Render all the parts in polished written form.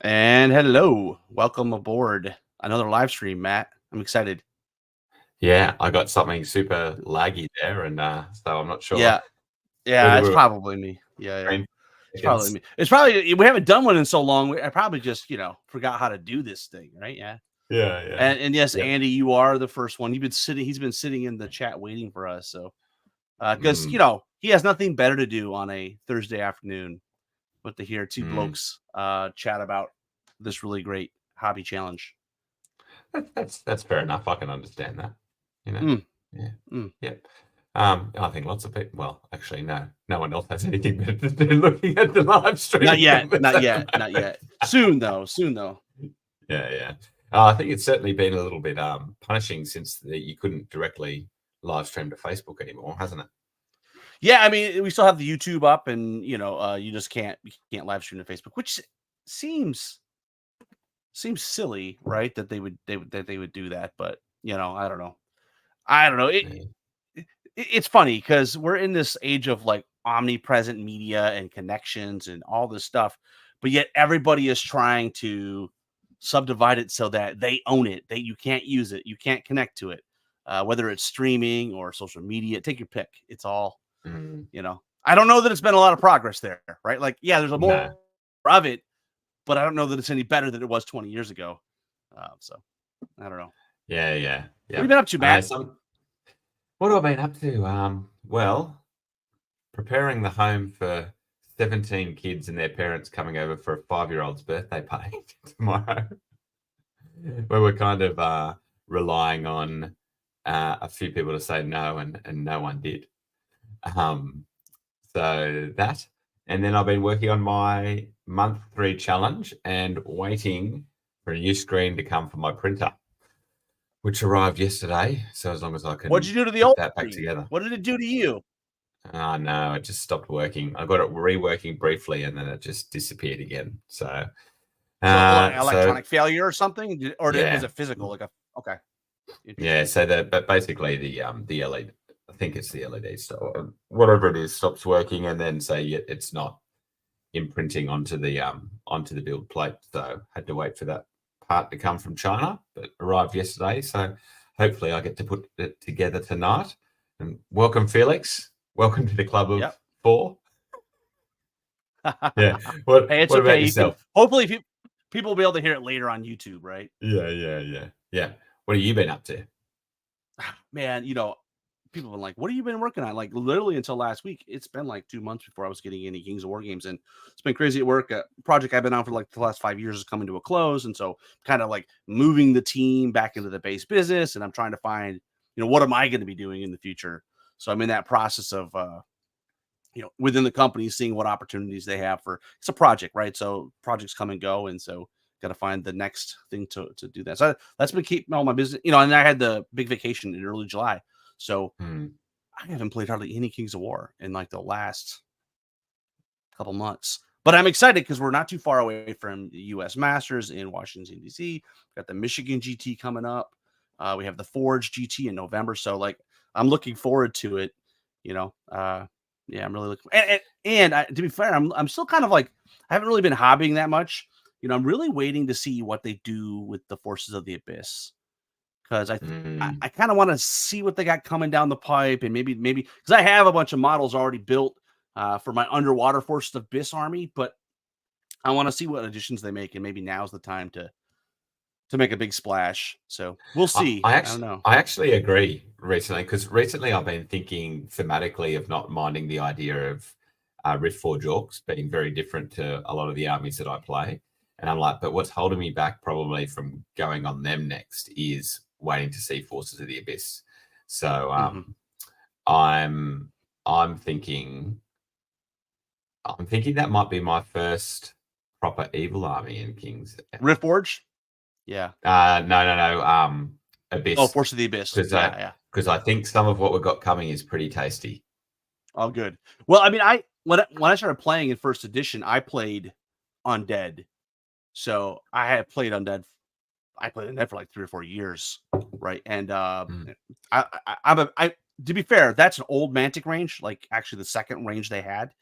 And hello, welcome aboard another live stream, Matt. I'm excited. Yeah, I got something super laggy there, and so I'm not sure Yeah, whether it's we were probably me. Yeah, green it's probably seconds. me. It's probably we haven't done one in so long. I probably just forgot how to do this thing, right? Yeah. Yeah. And yes, Yep. Andy, you are the first one. He's been sitting in the chat waiting for us. So because Mm, he has nothing better to do on a Thursday afternoon but to hear two mm. blokes chat about this really great hobby challenge. That's fair enough. I can understand that. You know. Mm, Yeah. mm. Yep. I think lots of people. Well, actually, no one else has anything better to do looking at the live stream. Not yet, than this not at the yet, not moment. yet. Soon though. Yeah. I think it's certainly been a little bit punishing since you couldn't directly live stream to Facebook anymore, hasn't it? Yeah, I mean, we still have the YouTube up, and you just can't live stream to Facebook, which seems silly, right? That they would do that, but I don't know. I don't know. Yeah. It's funny because we're in this age of like omnipresent media and connections and all this stuff, but yet everybody is trying to subdivide it so that they own it. That you can't use it, you can't connect to it, whether it's streaming or social media. Take your pick. It's all Mm, I don't know that it's been a lot of progress there, right? Like, yeah, there's a more no. of it, but I don't know that it's any better than it was 20 years ago. So I don't know. Yeah. What have you been up to, I know Matt? some. What have I been up to? Well, preparing the home for 17 kids and their parents coming over for a 5-year-old's birthday party tomorrow, where we're kind of relying on a few people to say no, and no one did. Um, so that, and then I've been working on my month 3 challenge and waiting for a new screen to come for my printer, which arrived yesterday. So as long as I What'd can you do to the put old that back screen? together. What did it do to you? Oh no, it just stopped working. I got it reworking briefly and then it just disappeared again. So So so electronic failure or something, or was yeah. it physical? Okay, Yeah, interesting. so but basically the LED, I think it's the LED, so whatever it is stops working, and then say it's not imprinting onto the build plate. So had to wait for that part to come from China, but arrived yesterday. So hopefully I get to put it together tonight. And welcome, Felix. Welcome to the club of Yep. 4. Yeah. What Hey, it's what about okay. You can yourself? hopefully people will be able to hear it later on YouTube, right? Yeah. What have you been up to? Man, people have been like, "What have you been working on?" Like literally until last week, it's been like 2 months before I was getting any Kings of War games, and it's been crazy at work. A project I've been on for like the last 5 years is coming to a close, and so kind of like moving the team back into the base business, and I'm trying to find, what am I going to be doing in the future? So I'm in that process of, within the company, seeing what opportunities they have for it's a project, right? So projects come and go, and so got to find the next thing to do that. So that's been keeping all my business, and I had the big vacation in early July, so Hmm. I haven't played hardly any Kings of War in like the last couple months. But I'm excited because we're not too far away from the U.S. Masters in Washington D.C. Got the Michigan GT coming up. We have the Forge GT in November, so like I'm looking forward to it. You know, yeah, I'm really looking. To be fair, I'm still kind of like I haven't really been hobbying that much. I'm really waiting to see what they do with the Forces of the Abyss because I Hmm. kind of want to see what they got coming down the pipe, and maybe because I have a bunch of models already built for my underwater Forces of Abyss army, but I want to see what additions they make, and maybe now's the time to make a big splash. So we'll see. I don't know. I actually agree recently, because recently I've been thinking thematically of not minding the idea of Rift Forge Orcs being very different to a lot of the armies that I play. And I'm like, but what's holding me back probably from going on them next is waiting to see Forces of the Abyss. So Hmm. I'm thinking I'm thinking that might be my first proper evil army in Kings. Riftforge? Yeah. No. Oh, Abyss, Force of the Abyss. because Yeah, yeah. I think some of what we've got coming is pretty tasty. Oh, good. Well, I mean, when I started playing in first edition, I played Undead. So I had played Undead. I played Undead for like 3 or 4 years, right? And Mm. I to be fair, that's an old Mantic range, like actually the second range they had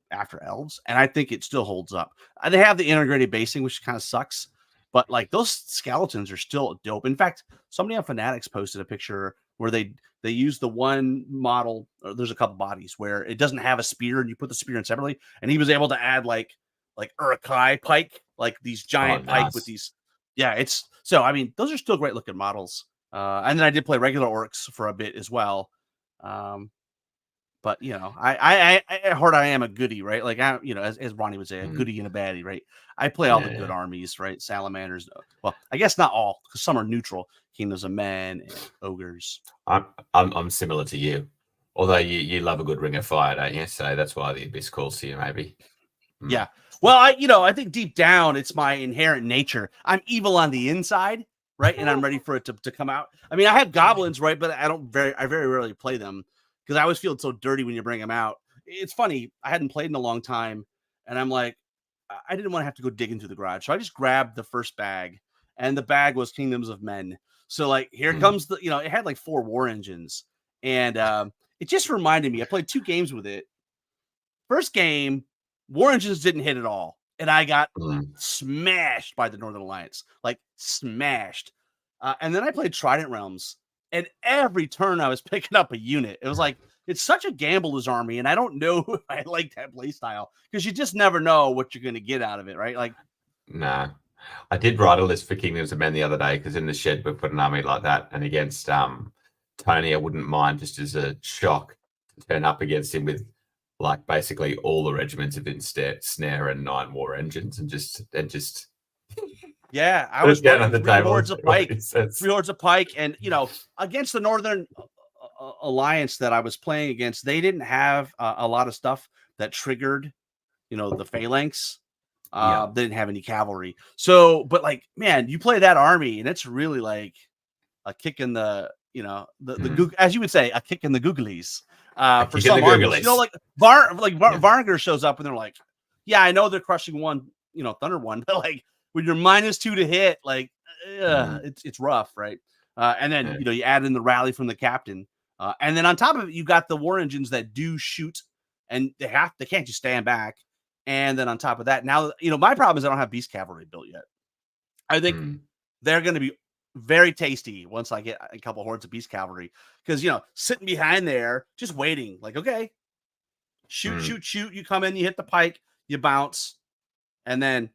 after Elves, and I think it still holds up. They have the integrated basing, which kind of sucks, but like those skeletons are still dope. In fact, somebody on Fanatics posted a picture where they use the one model. Or there's a couple bodies where it doesn't have a spear, and you put the spear in separately, and he was able to add like Urukai pike, like these Oh, giant pike with nice. these. Yeah, it's so. I mean, those are still great looking models. And then I did play regular orcs for a bit as well. Um, but I at heart I am a goodie, right? Like as Ronnie would say, a Mm. goodie and a baddie, right? I play all the good Yeah. armies, right? Salamanders. Well, I guess not all, because some are neutral. Kingdoms of Men and ogres. I'm similar to you, although you love a good Ring of Fire, don't you? So that's why the Abyss calls to you, maybe. Mm. Yeah. Well, I think deep down it's my inherent nature. I'm evil on the inside, right? And I'm ready for it to come out. I mean, I have goblins, right? But I very rarely play them because I always feel so dirty when you bring them out. It's funny. I hadn't played in a long time, and I'm like, I didn't want to have to go dig into the garage, so I just grabbed the first bag, and the bag was Kingdoms of Men. So like, here Mm. comes it had like 4 war engines, and it just reminded me. I played 2 games with it. First game, War Engines didn't hit at all, and I got Mm. smashed by the Northern Alliance, like smashed. And then I played Trident Realms, and every turn I was picking up a unit. It was like it's such a gambler's army, and I don't know if I like that play style because you just never know what you're going to get out of it, right? Like, No. I did write a list for Kingdoms of Men the other day because in the shed we put an army like that, and against Tony, I wouldn't mind just as a shock to turn up against him with like basically all the regiments of snare and 9 war engines, and just yeah, I put was it down running on the 3 table. hordes of pike, 3 hordes of pike, and against the Northern Alliance that I was playing against, they didn't have a lot of stuff that triggered the phalanx. Yeah. They didn't have any cavalry. So, but like, man, you play that army, and it's really like a kick in the, as you would say, a kick in the googlies. A For kick in the some armies, googlies. like Yeah. Varner shows up, and they're like, yeah, I know they're crushing one, Thunder one, but like when you're -2 to hit, like, it's rough, right? And then Yeah. you add in the rally from the captain, and then on top of it, you got the war engines that do shoot, and they can't just stand back. And then on top of that, now my problem is I don't have beast cavalry built yet. I think Mm. they're going to be very tasty once I get a couple hordes of beast cavalry, because sitting behind there just waiting, like, okay, shoot, Mm. shoot, shoot. You come in, you hit the pike, you bounce, and then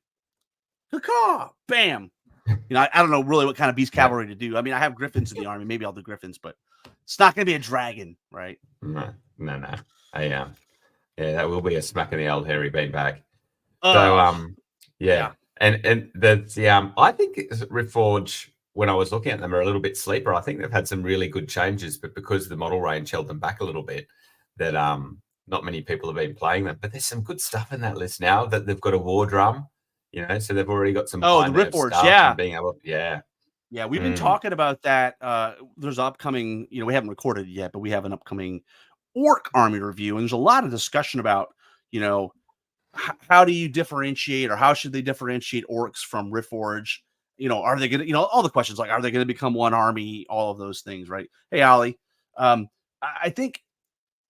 caw, bam. I don't know really what kind of beast Yeah. cavalry to do. I mean, I have griffins in the army. Maybe I'll do griffins, but it's not going to be a dragon, right? No. Yeah, that will be a smack in the old hairy beanbag. So Oh, yeah. yeah. And the I think Reforge, when I was looking at them, are a little bit sleeper. I think they've had some really good changes, but because the model range held them back a little bit, that not many people have been playing them. But there's some good stuff in that list now that they've got a war drum, so they've already got some Oh, the high nerve Riftforge, stuff and yeah. being able, yeah. Yeah, we've been Mm. talking about that. There's upcoming, we haven't recorded it yet, but we have an upcoming orc army review, and there's a lot of discussion about, how do you differentiate, or how should they differentiate orcs from Riftforge? Are they going to, all the questions like, are they going to become one army? All of those things, right? Hey, Ollie, I think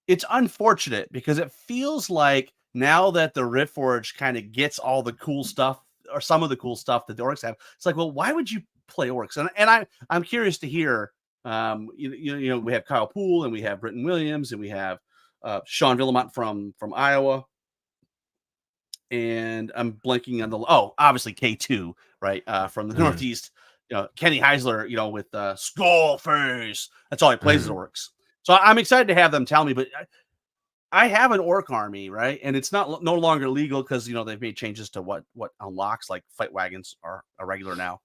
it's unfortunate because it feels like now that the Riftforge kind of gets all the cool stuff, or some of the cool stuff that the orcs have, it's like, well, why would you play orcs? And I'm curious to hear. We have Kyle Poole, and we have Britton Williams, and we have Sean Villamont from Iowa, and I'm blanking on obviously K2, right, from the Mm. Northeast. Kenny Heisler, with Skullface. That's all he plays is Mm. orcs. So I'm excited to have them tell me, but I have an orc army, right? And it's no longer legal because they've made changes to what unlocks, like fight wagons are irregular now.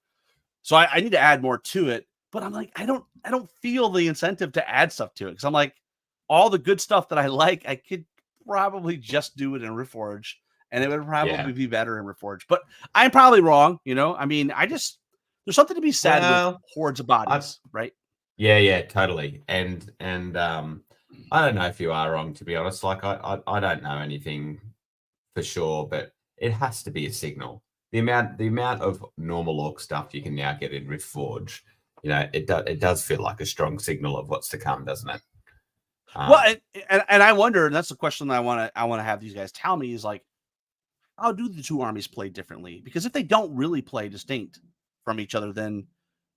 So I need to add more to it. But I'm like, I don't feel the incentive to add stuff to it, because I'm like, all the good stuff that I like, I could probably just do it in Reforge, and it would probably Yeah. be better in Reforge. But I'm probably wrong. I mean, there's something to be said with Well, hordes of I bodies, right? yeah, totally. And I don't know if you are wrong, to be honest. Like I don't know anything for sure, but it has to be a signal. The amount of normal orc stuff you can now get in Rift Forge, it does feel like a strong signal of what's to come, doesn't it? Well, Um, and I wonder, and that's the question that I want to have these guys tell me is like, how do the two armies play differently? Because if they don't really play distinct from each other, then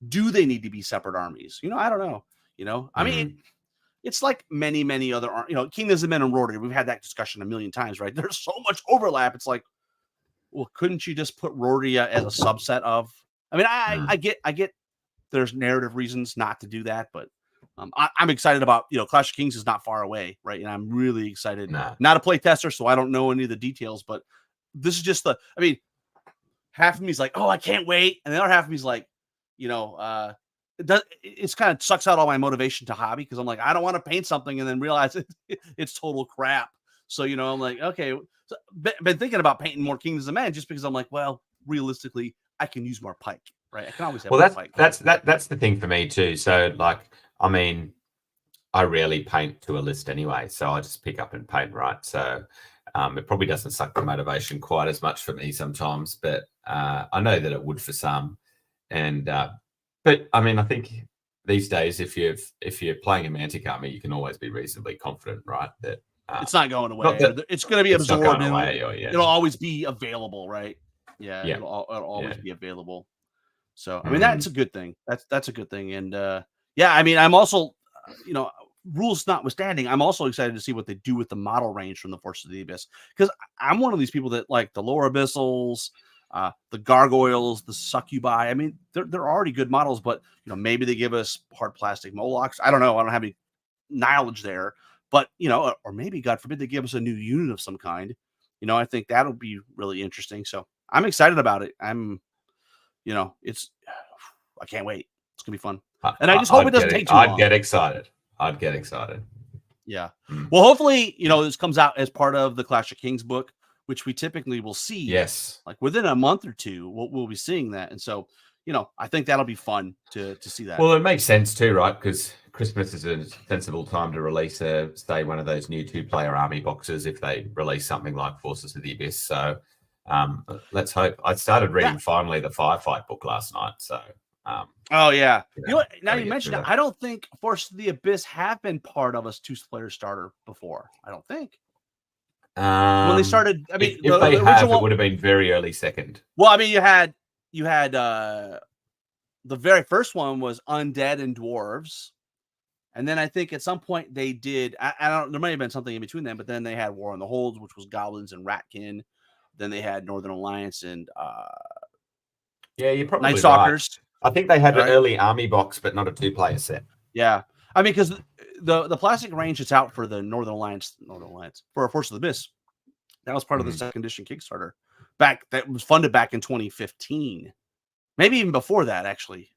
do they need to be separate armies? I don't know. I mean, it's like many other, Kingdoms of Men and Rotary. We've had that discussion a million times, right? There's so much overlap. It's like, well, couldn't you just put Rhodia as a subset of? I mean, I get there's narrative reasons not to do that, but I'm excited about Clash of Kings is not far away, right? And I'm really excited. no, Not a play tester, so I don't know any of the details, but this is just I mean, half of me's like, oh, I can't wait, and the other half of me's like, it's kind of sucks out all my motivation to hobby because I'm like, I don't want to paint something and then realize it's total crap. So I'm like, okay, so, been thinking about painting more Kingdoms of Men just because I'm like, well, realistically, I can use more Pike, right? I can always have well, more Pike. that's the thing for me too. So, like, I mean, I rarely paint to a list anyway, so I just pick up and paint, right? So, it probably doesn't suck the motivation quite as much for me sometimes, but I know that it would for some. And but I mean, I think these days, if you're playing a Mantic army, you can always be reasonably confident, right? That it's not going away. not that It's going to be it's not absorbed. going away, or It'll always be available, right? Yeah, yeah, it'll always be available. So I mean, Mm. that's a good thing. That's a good thing. And yeah, I mean, I'm also, rules notwithstanding, I'm also excited to see what they do with the model range from the Forces of the Abyss because I'm one of these people that like the lower abyssals, the gargoyles, the succubi. I mean, they're already good models, but maybe they give us hard plastic Molochs. I don't know. I don't have any knowledge there, but or maybe God forbid they give us a new unit of some kind. I think that'll be really interesting. So I'm excited about it. It's I can't wait. It's gonna be fun, and I just hope it doesn't take too long. I'd get excited. I'd get excited. Yeah. Well, hopefully, this comes out as part of the Clash of Kings book, which we typically will see. Yes. Like within a month or two, we'll be seeing that, and so I think that'll be fun to see that. Well, it makes sense too, right? Because Christmas is a sensible time to release say one of those new 2-player army boxes if they release something like Forces of the Abyss. So let's hope. I started reading finally the Firefight book last night. So oh yeah, what? Now you mentioned it, that. I don't think Forces of the Abyss have been part of a 2-player starter before. I don't think. When they started, I mean, if they have, it would have been very early second. Well, I mean, you had the very first one was Undead and Dwarves, and then I think at some point they did. I don't. There might have been something in between them, but then they had War on the Holds, which was Goblins and Ratkin. Then they had Northern Alliance and yeah, you're probably Night Stalkers. Right. I think they had an early army box, but not a 2-player set. Yeah, I mean, because the plastic range that's out for the Northern Alliance for Force of the Abyss, that was part of the second edition Kickstarter. That was funded back in 2015, maybe even before that. Actually,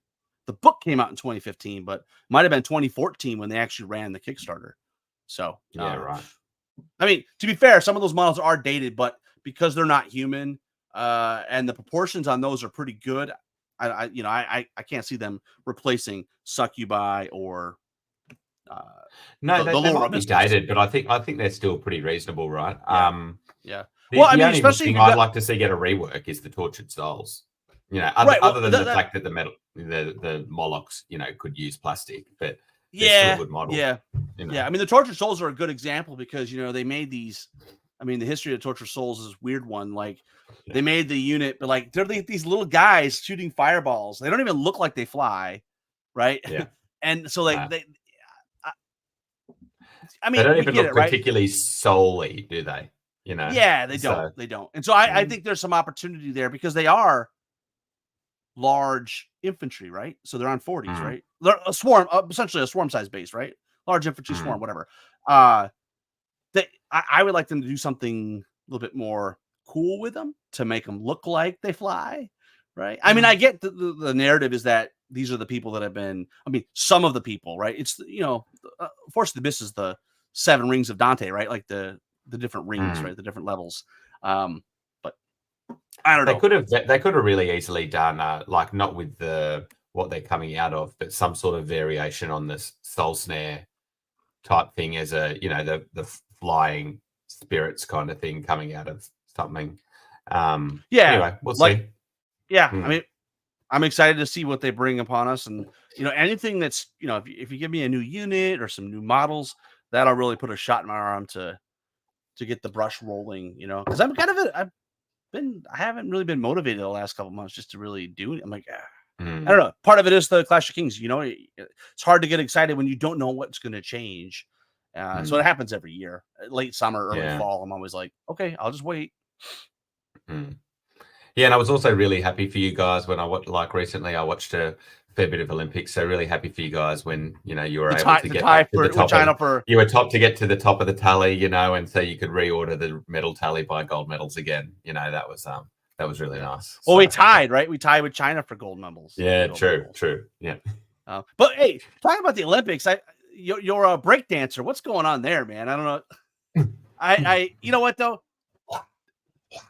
the book came out in 2015, but might have been 2014 when they actually ran the Kickstarter. So yeah, right. I mean, to be fair, some of those models are dated, but because they're not human, and the proportions on those are pretty good, I can't see them replacing Succubi or no, they might be dated, but I think they're still pretty reasonable, right? Yeah. The only thing I'd like to see get a rework is the Tortured Souls. Other than the fact that the Molochs, could use plastic, but they're still a good model. Yeah. Yeah. I mean, the Tortured Souls are a good example because they made these. I mean, the history of Tortured Souls is a weird one. Like they made the unit, but like they're these little guys shooting fireballs. They don't even look like they fly, right? Yeah. And so I mean, they don't even look it, particularly soul-y, do they? Yeah, they don't. They don't. And so I think there's some opportunity there because they are large infantry, right? So they're on 40s, right? They're a swarm, essentially a swarm size base, right? Large infantry swarm, whatever. I would like them to do something a little bit more cool with them to make them look like they fly, right? I mean, I get the narrative is that these are the people that have been. I mean, some of the people, right? It's Force of the Abyss is the 7 rings of Dante, right? Like the the different rings, right? The different levels. But I don't know. They could have really easily done like not with what they're coming out of, but some sort of variation on this soul snare type thing as a the flying spirits kind of thing coming out of something. Anyway, we'll see. Yeah, I mean, I'm excited to see what they bring upon us, and anything that's if you give me a new unit or some new models, that'll really put a shot in my arm to get the brush rolling. Because I'm kind of I haven't really been motivated the last couple months just to really do it. I'm like, I don't know. Part of it is the Clash of Kings. It's hard to get excited when you don't know what's going to change. So it happens every year, late summer, early fall. I'm always like, okay, I'll just wait. Yeah, and I was also really happy for you guys when I watched, like recently, I watched a fair bit of Olympics. So really happy for you guys when you were able to get to the top. You were top to get to the top of the tally, and so you could reorder the medal tally by gold medals again. That was really nice. Well, we tied, right? We tied with China for gold medals. Yeah, true. Yeah. But hey, talking about the Olympics, you're a break dancer. What's going on there, man? I don't know. You know what though?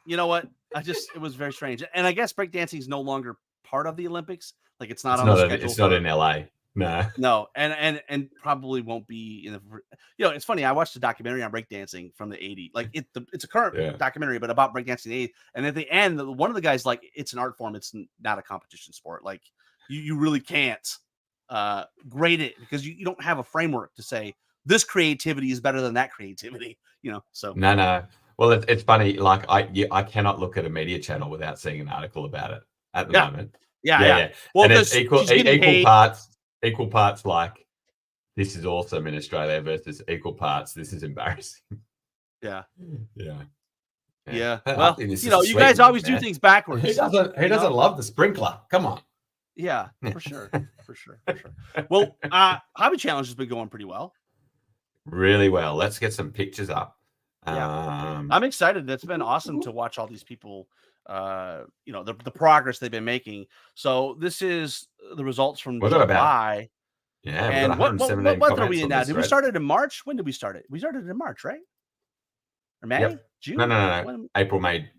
You know what? It was very strange. And I guess breakdancing is no longer part of the Olympics. Like it's not on the schedule. It's not in LA. No. And probably won't be in the, it's funny. I watched a documentary on breakdancing from the 80s. Like it's a current documentary, but about breakdancing in the 80s. And at the end, one of the guys, like, it's an art form. It's not a competition sport. Like you really can't grade it because you don't have a framework to say this creativity is better than that creativity, so. No. Well, it's funny. Like I cannot look at a media channel without seeing an article about it at the moment. Yeah. Well, and it's equal parts. Like this is awesome in Australia versus equal parts. This is embarrassing. Yeah. Well, you guys always do things backwards. Who doesn't love the sprinkler? Come on. Yeah, for sure. Well, Hobby Challenge has been going pretty well. Really well. Let's get some pictures up. I'm excited. It's been awesome to watch all these people, the progress they've been making. So this is the results from July. Yeah. And what month are we in now? Did we start it in March? When did we start it? We started in March, right? Or May? Yep. June? No. April, May.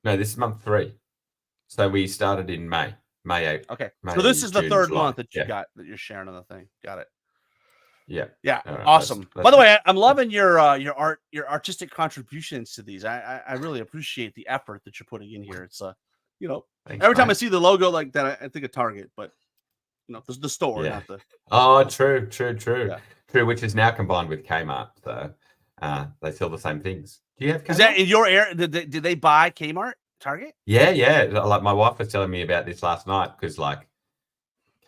No, this is month 3. So we started in May. May. Okay. May, so this is the June, third July. month that you got that you're sharing on the thing. Got it. Yeah. Right, awesome. By the way, I'm loving your artistic contributions to these. I really appreciate the effort that you're putting in here. It's Thanks, every time I see the logo like that, I think of Target, but the store, not the. Oh, true. Yeah. True, which is now combined with Kmart. So they sell the same things. Do you have Kmart? Is that in your area? Did they buy Kmart, Target? Yeah. Like my wife was telling me about this last night because like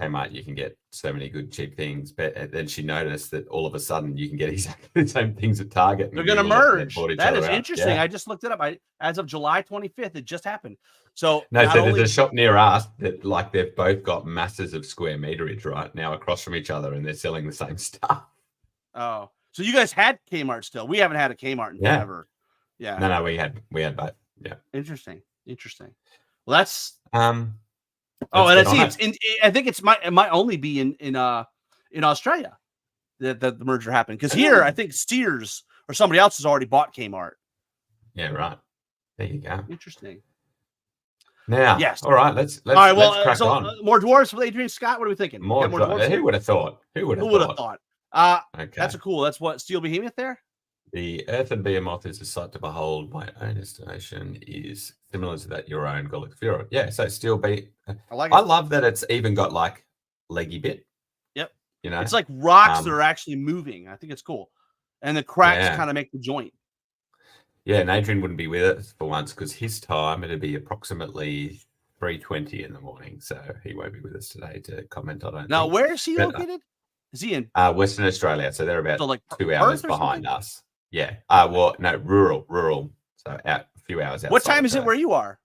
Kmart, you can get so many good cheap things, but then she noticed that all of a sudden you can get exactly the same things at Target. They're going to merge. That is interesting. Yeah. I just looked it up. As of July 25th, it just happened. So there's a shop near us that like they've both got masses of square meterage right now across from each other, and they're selling the same stuff. Oh, so you guys had Kmart still? We haven't had a Kmart in forever. Yeah. No, we had both. Yeah. Interesting. Well, that's Oh, and I see I think it might only be in Australia that the merger happened, because here I think Sears or somebody else has already bought Kmart. Yeah, right. There you go. Interesting. Now, yes. All right, let's crack on. More dwarves with Adrian Scott. What are we thinking? More dwarves. Who would have thought? Who would have thought? Okay. That's cool. That's what Steel Behemoth there. The Earthen Behemoth is a sight to behold. My own estimation is similar to that your own Golic Fury. Yeah, so Steel Be. I like it. I love that it's even got like leggy bit. Yep. It's like rocks that are actually moving. I think it's cool, and the cracks kind of make the joint. Yeah, and Adrian wouldn't be with us for once because his time it'd be approximately 3:20 in the morning, so he won't be with us today to comment on it. Now, where is he located? Is he in Western Australia? So they're about 2 hours behind us. Yeah. Well, no, rural. So a few hours out. What time is it where you are?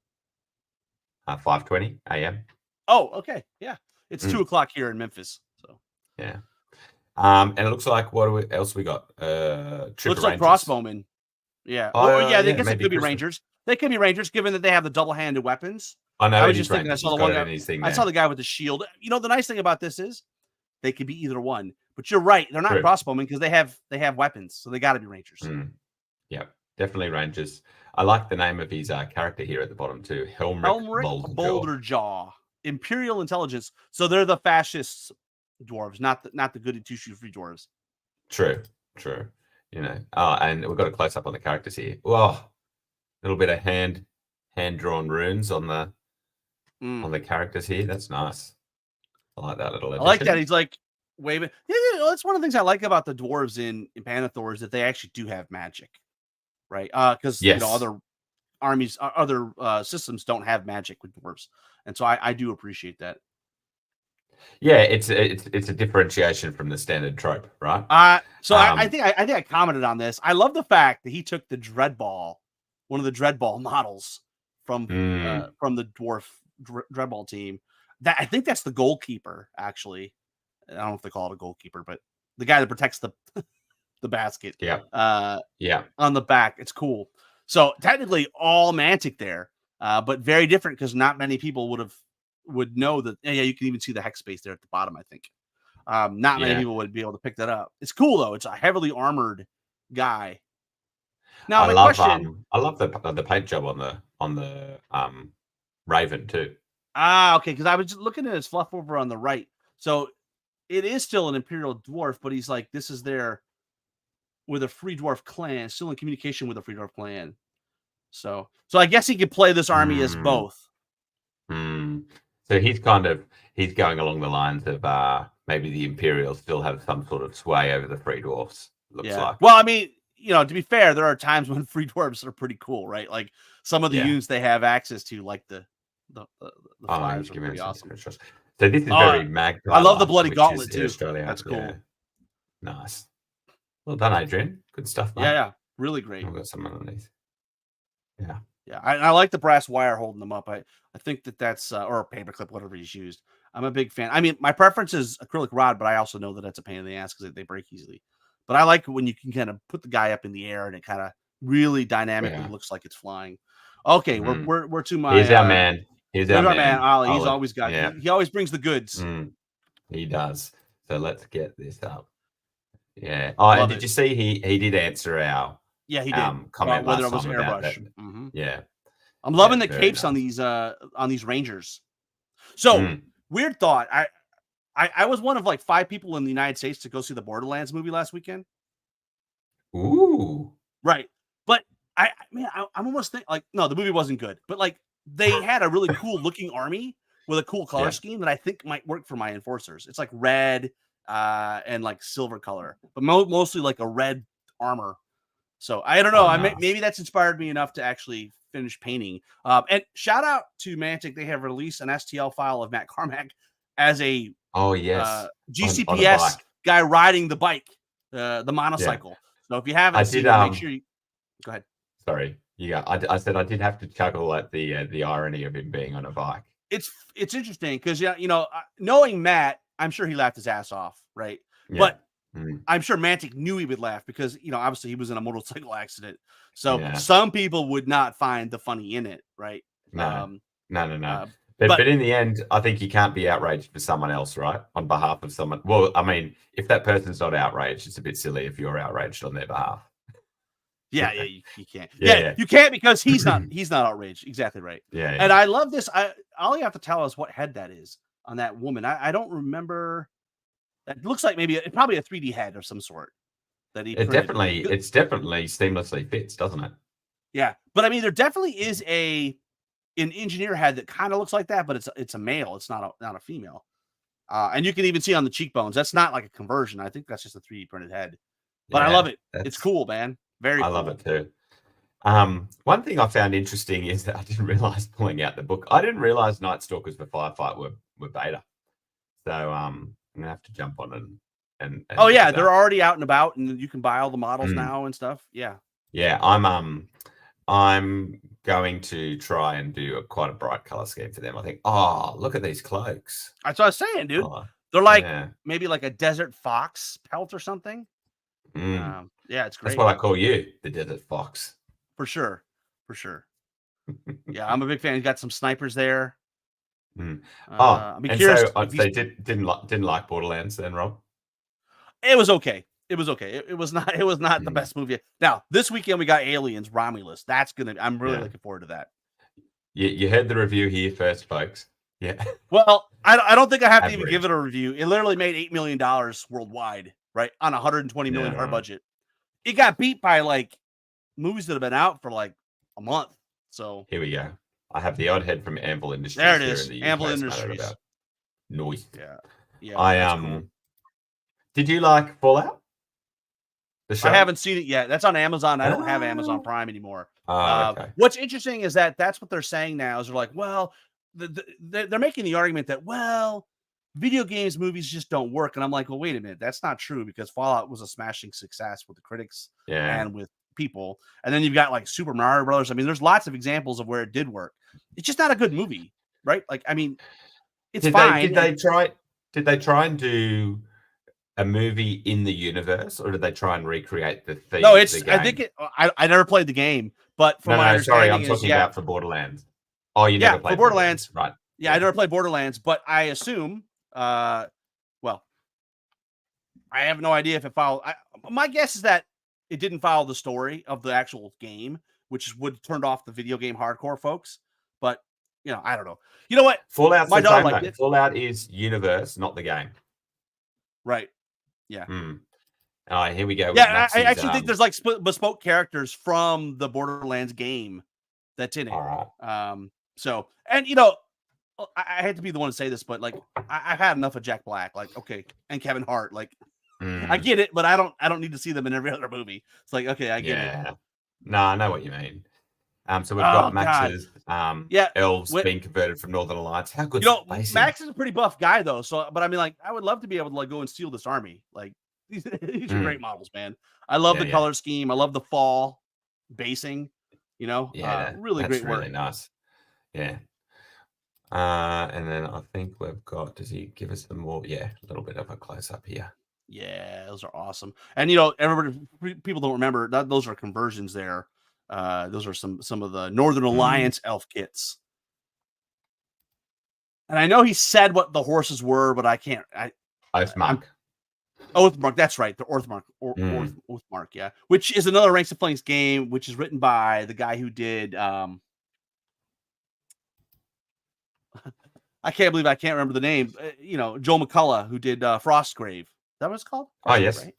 5:20 a.m. Oh, okay. Yeah. It's 2:00 here in Memphis. So yeah. And it looks like what else we got? Looks like crossbowmen. Yeah. I guess it could be Rangers. They could be Rangers, given that they have the double-handed weapons. I know. I was just thinking, I saw the one guy. I saw the guy with the shield. The nice thing about this is they could be either one. But you're right; they're not crossbowmen because they have weapons, so they got to be Rangers. Yeah, definitely Rangers. I like the name of his character here at the bottom too, Helmrich Elmric Boulderjaw. Boulderjaw, Imperial Intelligence. So they're the fascist dwarves, not the goody two shoe free dwarves. True, true. And we've got a close up on the characters here. Oh, a little bit of hand drawn runes on the characters here. That's nice. I like that little I addition. like that. He's like waving. Yeah, that's one of the things I like about the dwarves in Panathor is that they actually do have magic, right? Because Yes. other armies, other systems don't have magic with dwarves, and so I do appreciate that. Yeah, it's a differentiation from the standard trope, right? So I think I commented on this. I love the fact that he took the Dreadball, one of the Dreadball models from the dwarf Dreadball team. That I think that's the goalkeeper. Actually, I don't know if they call it a goalkeeper, but the guy that protects the basket. Yeah. Yeah. On the back, it's cool. So technically, all Mantic there, but very different because not many people would know that. Yeah, you can even see the hex space there at the bottom. I think. Not many people would be able to pick that up. It's cool though. It's a heavily armored guy. Now, I love the paint job on the Raven too. Okay, because I was just looking at his fluff over on the right. So it is still an Imperial dwarf, but he's like, this is there with a free dwarf clan, still in communication with a free dwarf clan. So I guess he could play this army as both. So he's going along the lines of maybe the Imperials still have some sort of sway over the free dwarfs. Looks like. Well, I mean, to be fair, there are times when free dwarves are pretty cool, right? Like some of the units they have access to, like the flyers are pretty awesome. So this is very Magpie. I love the bloody gauntlet too. Australia. That's cool. Yeah. Nice. Well done, Adrian. Good stuff, mate. Yeah, really great. We've got some underneath. Yeah. Yeah, I like the brass wire holding them up. I think that's or a paperclip, whatever he's used. I'm a big fan. I mean, my preference is acrylic rod, but I also know that that's a pain in the ass because they break easily. But I like when you can kind of put the guy up in the air and it kind of really dynamically looks like it's flying. Okay, we're to my. Here's our man. Here's our man. Ollie. He's always got. Yeah. He always brings the goods. He does. So let's get this up. Yeah. Oh, and did you see he did answer our he did comment whether it was airbrush. Yeah. I'm loving the capes on these Rangers. So weird thought. I was one of like 5 people in the United States to go see the Borderlands movie last weekend. Ooh. Right. But I'm almost like, no, the movie wasn't good, but like they had a really cool looking army with a cool color scheme that I think might work for my enforcers. It's like red and like silver color, but mostly like a red armor. So I don't know. Maybe that's inspired me enough to actually finish painting. And shout out to Mantic. They have released an STL file of Matt Carmack as a GCPS on guy riding the bike, the monocycle. So if you haven't seen it, make sure you go ahead. Sorry. Yeah, I said I did have to chuckle at the irony of him being on a bike. It's interesting because knowing Matt, I'm sure he laughed his ass off, right? Yeah. But I'm sure Mantic knew he would laugh because obviously he was in a motorcycle accident. So some people would not find the funny in it, right? No. But in the end, I think you can't be outraged for someone else, right? On behalf of someone. Well, I mean, if that person's not outraged, it's a bit silly if you're outraged on their behalf. Yeah, you can't. Yeah, you can't because he's not outraged. Exactly right. Yeah. And I love this. All you have to tell us what head that is on that woman. I don't remember. That looks like probably a 3D head of some sort. That he it's definitely seamlessly fits, doesn't it? Yeah, but I mean, there definitely is an engineer head that kind of looks like that, but it's a male. It's not a female. And you can even see on the cheekbones. That's not like a conversion. I think that's just a 3D printed head. But I love it. It's cool, man. Very cool. I love it too. One thing I found interesting is that I didn't realize pulling out the book. I didn't realize Night Stalkers for Firefight were beta. So I'm gonna have to jump on and oh yeah, they're already out and about, and you can buy all the models now and stuff. Yeah. Yeah, I'm going to try and do quite a bright color scheme for them. I think, look at these cloaks. That's what I was saying, dude. They're like maybe like a desert fox pelt or something. Yeah, it's great. That's what I call you, the desert fox. For sure. Yeah, I'm a big fan. You got some snipers there. I'm curious. So they didn't like Borderlands then, Rob? It was okay. It was okay. It was not. It was not the best movie. Now this weekend we got Aliens, Romulus. That's gonna. I'm really looking forward to that. You heard the review here first, folks. Yeah. Well, I don't think I have to even Average. give it a review. It literally made $8 million worldwide, right, on a $120 million budget. It got beat by like movies that have been out for like a month. So here we go. I have the odd head from Anvil Industries. There it is. Here in the Anvil UK, Industries. about noise. Yeah. I cool. Did you like Fallout? The show? I haven't seen it yet. That's on Amazon. I don't have Amazon Prime anymore. Okay. What's interesting is that's what they're saying now. Is they're like, well, they're making the argument that, well, video games movies just don't work. And I'm like, well, wait a minute. That's not true, because Fallout was a smashing success with the critics and with people. And then you've got like Super Mario Brothers. I mean, there's lots of examples of where it did work. It's just not a good movie, right? Like, I mean, it's fine. Did they try and do a movie in the universe, or did they try and recreate the theme? No, it's. I think it. I never played the game, but from my understanding, I'm talking about for Borderlands. Oh, you never played for Borderlands, right? Yeah, I never played Borderlands, but I assume. Well, I have no idea if it followed. My guess is that it didn't follow the story of the actual game, which would turned off the video game hardcore folks. But I don't know. You know what? Fallout's my daughter liked it. Fallout is universe, not the game. Right. Yeah. All right, here we go. Yeah, I actually think there's like bespoke characters from the Borderlands game that's in it. All right. So, and I hate to be the one to say this, but like I've had enough of Jack Black, like, okay, and Kevin Hart. Like, I get it, but I don't need to see them in every other movie. It's like, okay, I get it. No, I know what you mean. So we've got Max's elves being converted from Northern Alliance. How good? Max is a pretty buff guy though. So, but I mean, like, I would love to be able to like go and steal this army. Like, these are great models, man. I love the color scheme. I love the fall basing. Really great work. Really nice. Yeah. And then I think we've got. Does he give us some more? Yeah, a little bit of a close up here. Yeah, those are awesome. And people don't remember that those are conversions there. Those are some of the Northern Alliance elf kits. And I know he said what the horses were, but I can't. Oathmark, that's right. The Oathmark, Oathmark, yeah. Which is another Ranks of Flames game, which is written by the guy who did. I can't believe I can't remember the name. Joel McCullough, who did Frostgrave. Is that what it's called? Oh yes, right?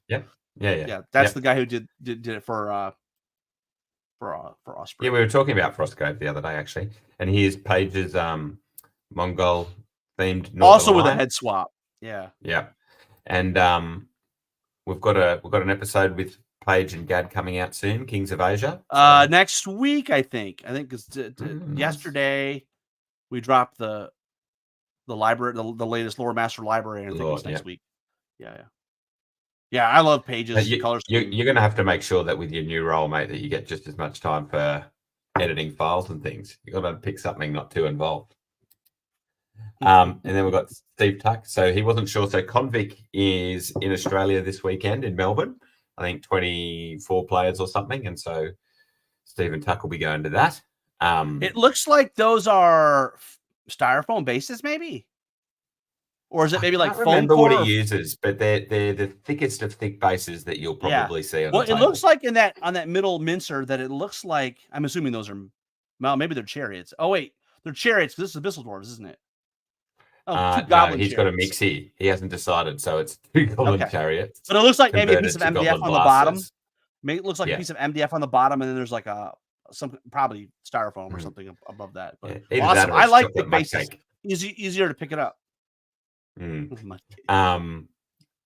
Yeah. That's the guy who did it for Osprey. Yeah, we were talking about Frostgrave the other day actually, and here's Paige's Mongol themed. Also with a head swap. Yeah. And we've got an episode with Paige and Gad coming out soon. Kings of Asia. Next week, I think. Because yesterday we dropped the library, the latest Lore Master Library, and I think it was next week. Yeah. I love Paige's color scheme. You're going to have to make sure that with your new role, mate, that you get just as much time for editing files and things. You've got to pick something not too involved. And then we've got Steve Tuck. So he wasn't sure. So Convict is in Australia this weekend in Melbourne. I think 24 players or something. And so Stephen Tuck will be going to that. It looks like those are styrofoam bases, maybe. Or is it maybe like foam? I remember what he uses, but they're the thickest of thick bases that you'll probably see on the table. It looks like on that middle mincer that it looks like, I'm assuming those are, well, maybe they're chariots. Oh wait, they're chariots because this is Abyssal Dwarves, isn't it? Oh, no, he's got a mix here. He hasn't decided, so it's 2 goblin chariots. But it looks like maybe a piece of MDF on the bottom. Maybe it looks like a piece of MDF on the bottom, and then there's like some probably styrofoam or something above that. But awesome. I like the bases. Easier to pick it up. And an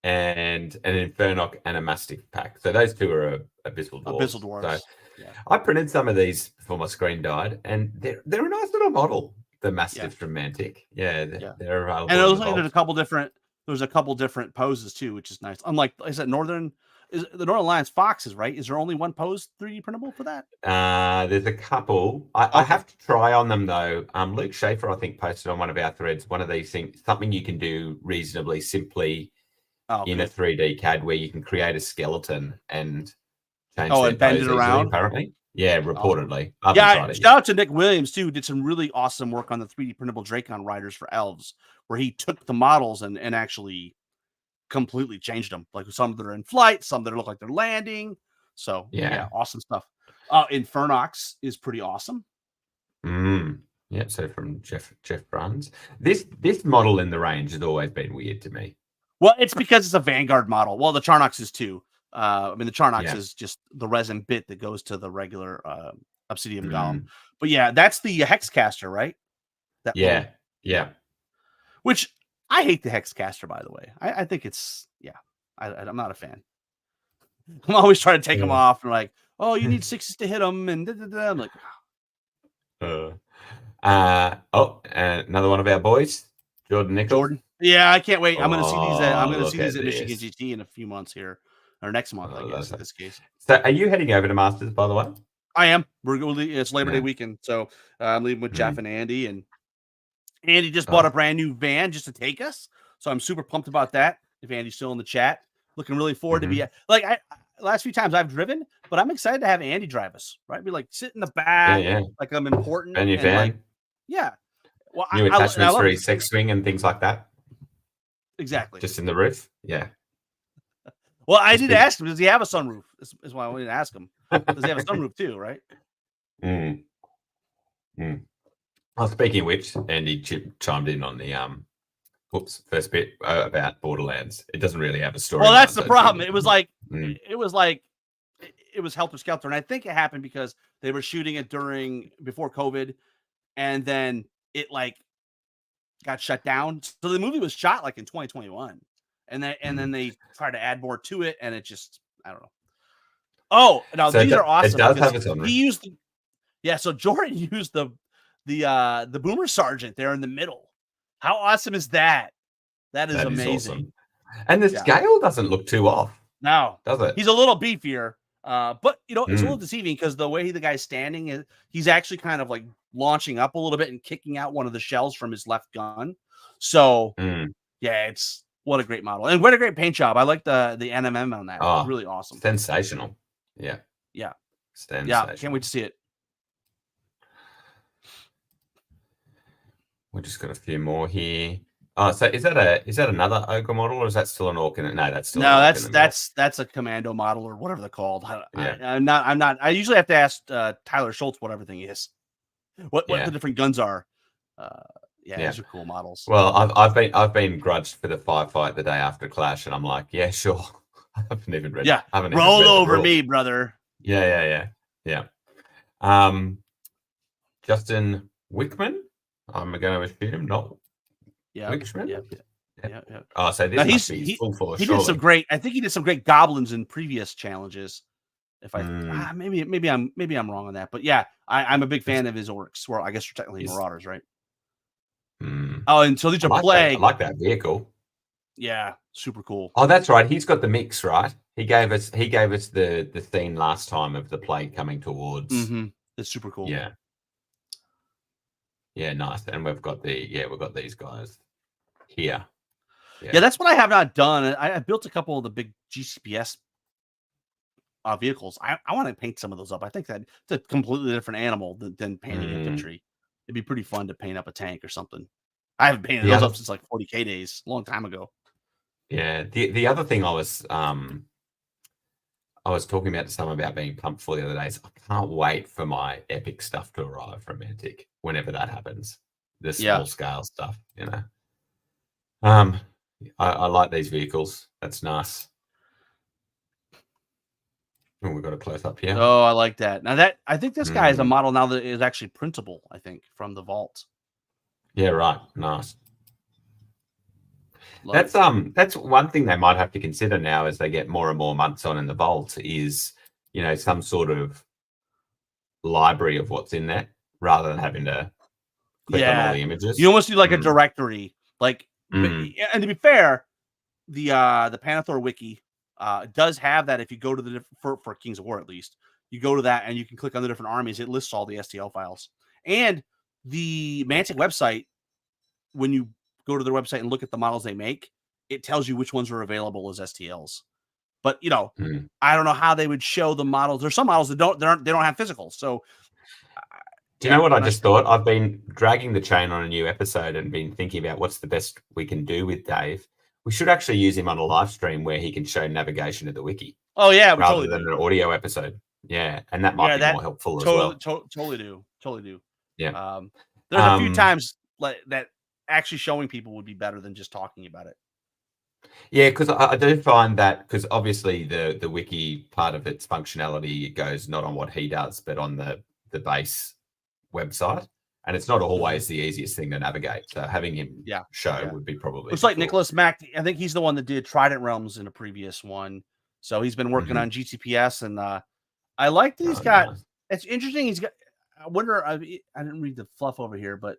Infernoc and a Mastiff pack. So those two are Abyssal Dwarves. So I printed some of these before my screen died, and they're a nice little model. The Mastiff from Mantic. They're available. And it looks like there's a couple different poses too, which is nice. Unlike, I said, the Northern Alliance Foxes, right? Is there only one pose 3D printable for that? There's a couple. I have to try on them though. Luke Schaefer, I think, posted on one of our threads one of these things, something you can do reasonably simply in a 3D CAD where you can create a skeleton and change and bend it around. Apparently, yeah, reportedly. Shout out to Nick Williams too. Did some really awesome work on the 3D printable Dracon riders for elves, where he took the models and actually completely changed them. Like some that are in flight, some that look like they're landing. So yeah, awesome stuff. Infernox is pretty awesome. Yeah, so from Jeff Bruns. This model in the range has always been weird to me. Well, it's because it's a Vanguard model. Well, the Charnox is too. I mean, the Charnox is just the resin bit that goes to the regular Obsidian Golem. But yeah, that's the Hexcaster, right? That yeah. Which I hate the Hexcaster, by the way. I think it's I'm not a fan. I'm always trying to take them off and like, oh, you need 6s to hit them, and I'm like, another one of our boys, Jordan Nichols. Jordan. Yeah, I can't wait. I'm going to see these. I'm going to see these at Michigan GT in a few months here, or next month, I guess. In this case. So, are you heading over to Masters, by the way? I am. It's Labor Day weekend, so I'm leaving with Jeff and Andy, and Andy just bought a brand new van just to take us. So I'm super pumped about that. If Andy's still in the chat, looking really forward to be like last few times I've driven, but I'm excited to have Andy drive us. Right, be like sit in the back, like I'm important. And your van, like, yeah. Well, new attachments for his sex swing and things like that. Exactly. Just in the roof. Yeah. Well, I did ask him, does he have a sunroof? That's why I wanted to ask him. Does he have a sunroof too? Right. Well, speaking of which, Andy chimed in on the first bit about Borderlands. It doesn't really have a story. Well, that's the problem. It was like it was helter skelter, and I think it happened because they were shooting it before COVID, and then it like got shut down. So the movie was shot like in 2021, and then they tried to add more to it, and it just I don't know. Oh, now so these are awesome. It does have its own. He used so Jordan used the Boomer Sergeant there in the middle. How awesome is that? That is amazing. Awesome. And the scale doesn't look too off. No, does it? He's a little beefier, but it's a little deceiving because the way the guy's standing he's actually kind of like launching up a little bit and kicking out one of the shells from his left gun. So it's what a great model and what a great paint job. I like the NMM on that. Oh, really awesome. Sensational. Yeah. Sensational. Yeah. Can't wait to see it. We just got a few more here. Oh, so is that another ogre model, or is that still an orc? No, that's still that's a commando model or whatever they're called. I'm not. I usually have to ask Tyler Schultz what everything is, what the different guns are. These are cool models. Well, I've been grudged for the firefight the day after Clash, and I'm like, yeah, sure. I haven't even read. Roll over me, brother. Yeah. Justin Wickman. I'm going to assume not. Wickman? Yeah. Oh, so this must be full force. He did some great. I think he did some great goblins in previous challenges. If I maybe I'm wrong on that, but yeah, I'm a big fan of his orcs. Well, I guess you're technically marauders, right? Oh, and so these are plague. I like that vehicle. Yeah, super cool. Oh, that's right. He's got the mix, right? He gave us the scene last time of the plague coming towards. It's super cool. Yeah, nice. And we've got these guys here. Yeah, that's what I have not done. I built a couple of the big GCPS vehicles. I want to paint some of those up. I think that it's a completely different animal than painting infantry. It'd be pretty fun to paint up a tank or something. I haven't painted those up since like 40K days, a long time ago. Yeah. The other thing I was talking about to someone about being pumped for the other day is I can't wait for my epic stuff to arrive from Mantic whenever that happens. The small scale stuff, I like these vehicles. That's nice. Oh, we've got a close up here. Oh, I like that. Now I think this guy is a model now that is actually printable, I think, from the vault. Yeah, right. Nice. That's one thing they might have to consider now as they get more and more months on in the vault is, some sort of library of what's in there rather than having to click on all the images. You almost do like a directory. Like, and to be fair, the Panathor wiki does have that. If you go to for Kings of War, at least you go to that and you can click on the different armies. It lists all the STL files and the Mantic website. When you go to their website and look at the models they make, it tells you which ones are available as STLs. But I don't know how they would show the models. There's some models that don't have physicals. So do you know what I just thought? I've been dragging the chain on a new episode and been thinking about what's the best we can do with Dave. We should actually use him on a live stream where he can show navigation of the wiki Oh yeah, we rather totally than do. an audio episode. Yeah, and that might Yeah, be that more helpful as totally, well. totally do, totally do. Yeah. There's a few times like that actually showing people would be better than just talking about it. Yeah, because I do find that because obviously the wiki part of its functionality goes not on what he does, but on the base website, and it's not always the easiest thing to navigate. So having him Yeah, show yeah. would be probably Looks like cool. Nicholas Mack. I think he's the one that did Trident Realms in a previous one. So he's been working on GTPS, and I like that he's got. Nice. It's interesting. He's got. I wonder. I didn't read the fluff over here, but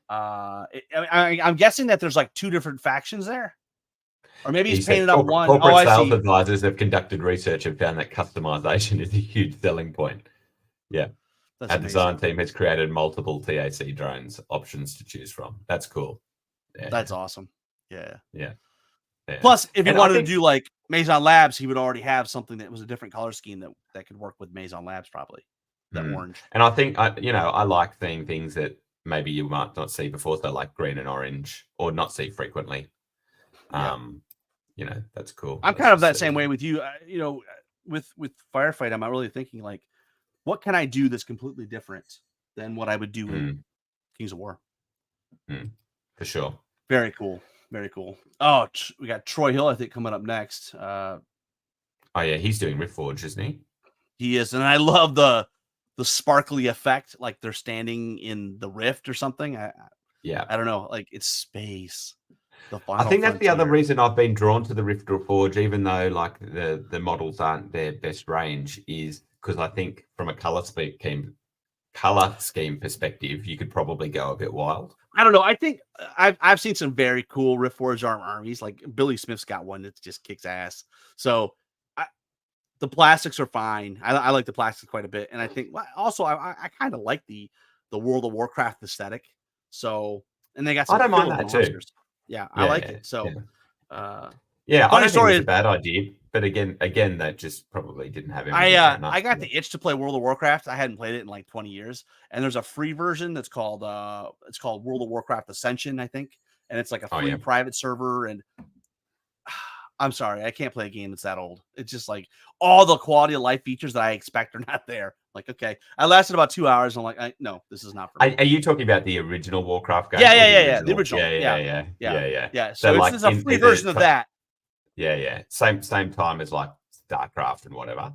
I'm guessing that there's like 2 different factions there, or maybe He he's said painted up one. corporate Oh, I sales see. advisors have conducted research and found that customization is a huge selling point. Yeah. That's Our amazing. design team has created multiple TAC drones options to choose from. That's cool. Yeah, That's awesome. Yeah. yeah. Plus, if he And wanted to do like Maison Labs, he would already have something that was a different color scheme that could work with Maison Labs, probably. The orange. And I think I like seeing things that maybe you might not see before, so like green and orange, or not see frequently. Yeah. That's cool. I'm kind of that same way with you. With Firefight, I'm not really thinking like, what can I do that's completely different than what I would do in Kings of War? For sure. Very cool. Very cool. Oh, we got Troy Hill, I think, coming up next. Oh yeah, he's doing Riftforge, isn't he? He is, and I love the sparkly effect, like they're standing in the rift or something. I don't know, like it's space. I think that's the other reason I've been drawn to the Riftforge, even though like the models aren't their best range, is because I think from a color scheme perspective, you could probably go a bit wild. I don't know. I think I've seen some very cool Riftforge armies. Like Billy Smith's got one that just kicks ass. So the plastics are fine. I like the plastics quite a bit, and I think also I kind of like the World of Warcraft aesthetic. So, and they got some I don't mind killer that too. monsters. Yeah, I like it. So, I funny don't think story. it's a bad idea, but again, that just probably didn't have him. I got the itch to play World of Warcraft. I hadn't played it in like 20 years, and there's a free version that's called World of Warcraft Ascension, I think, and it's like a free private server. And I'm sorry, I can't play a game that's that old. It's just like all the quality of life features that I expect are not there. Like, okay, I lasted about 2 hours. And I'm like, no, this is not for me. Are you talking about the original Warcraft game? Yeah. The original. Yeah. So it's a free version of that. Yeah. Same time as like StarCraft and whatever.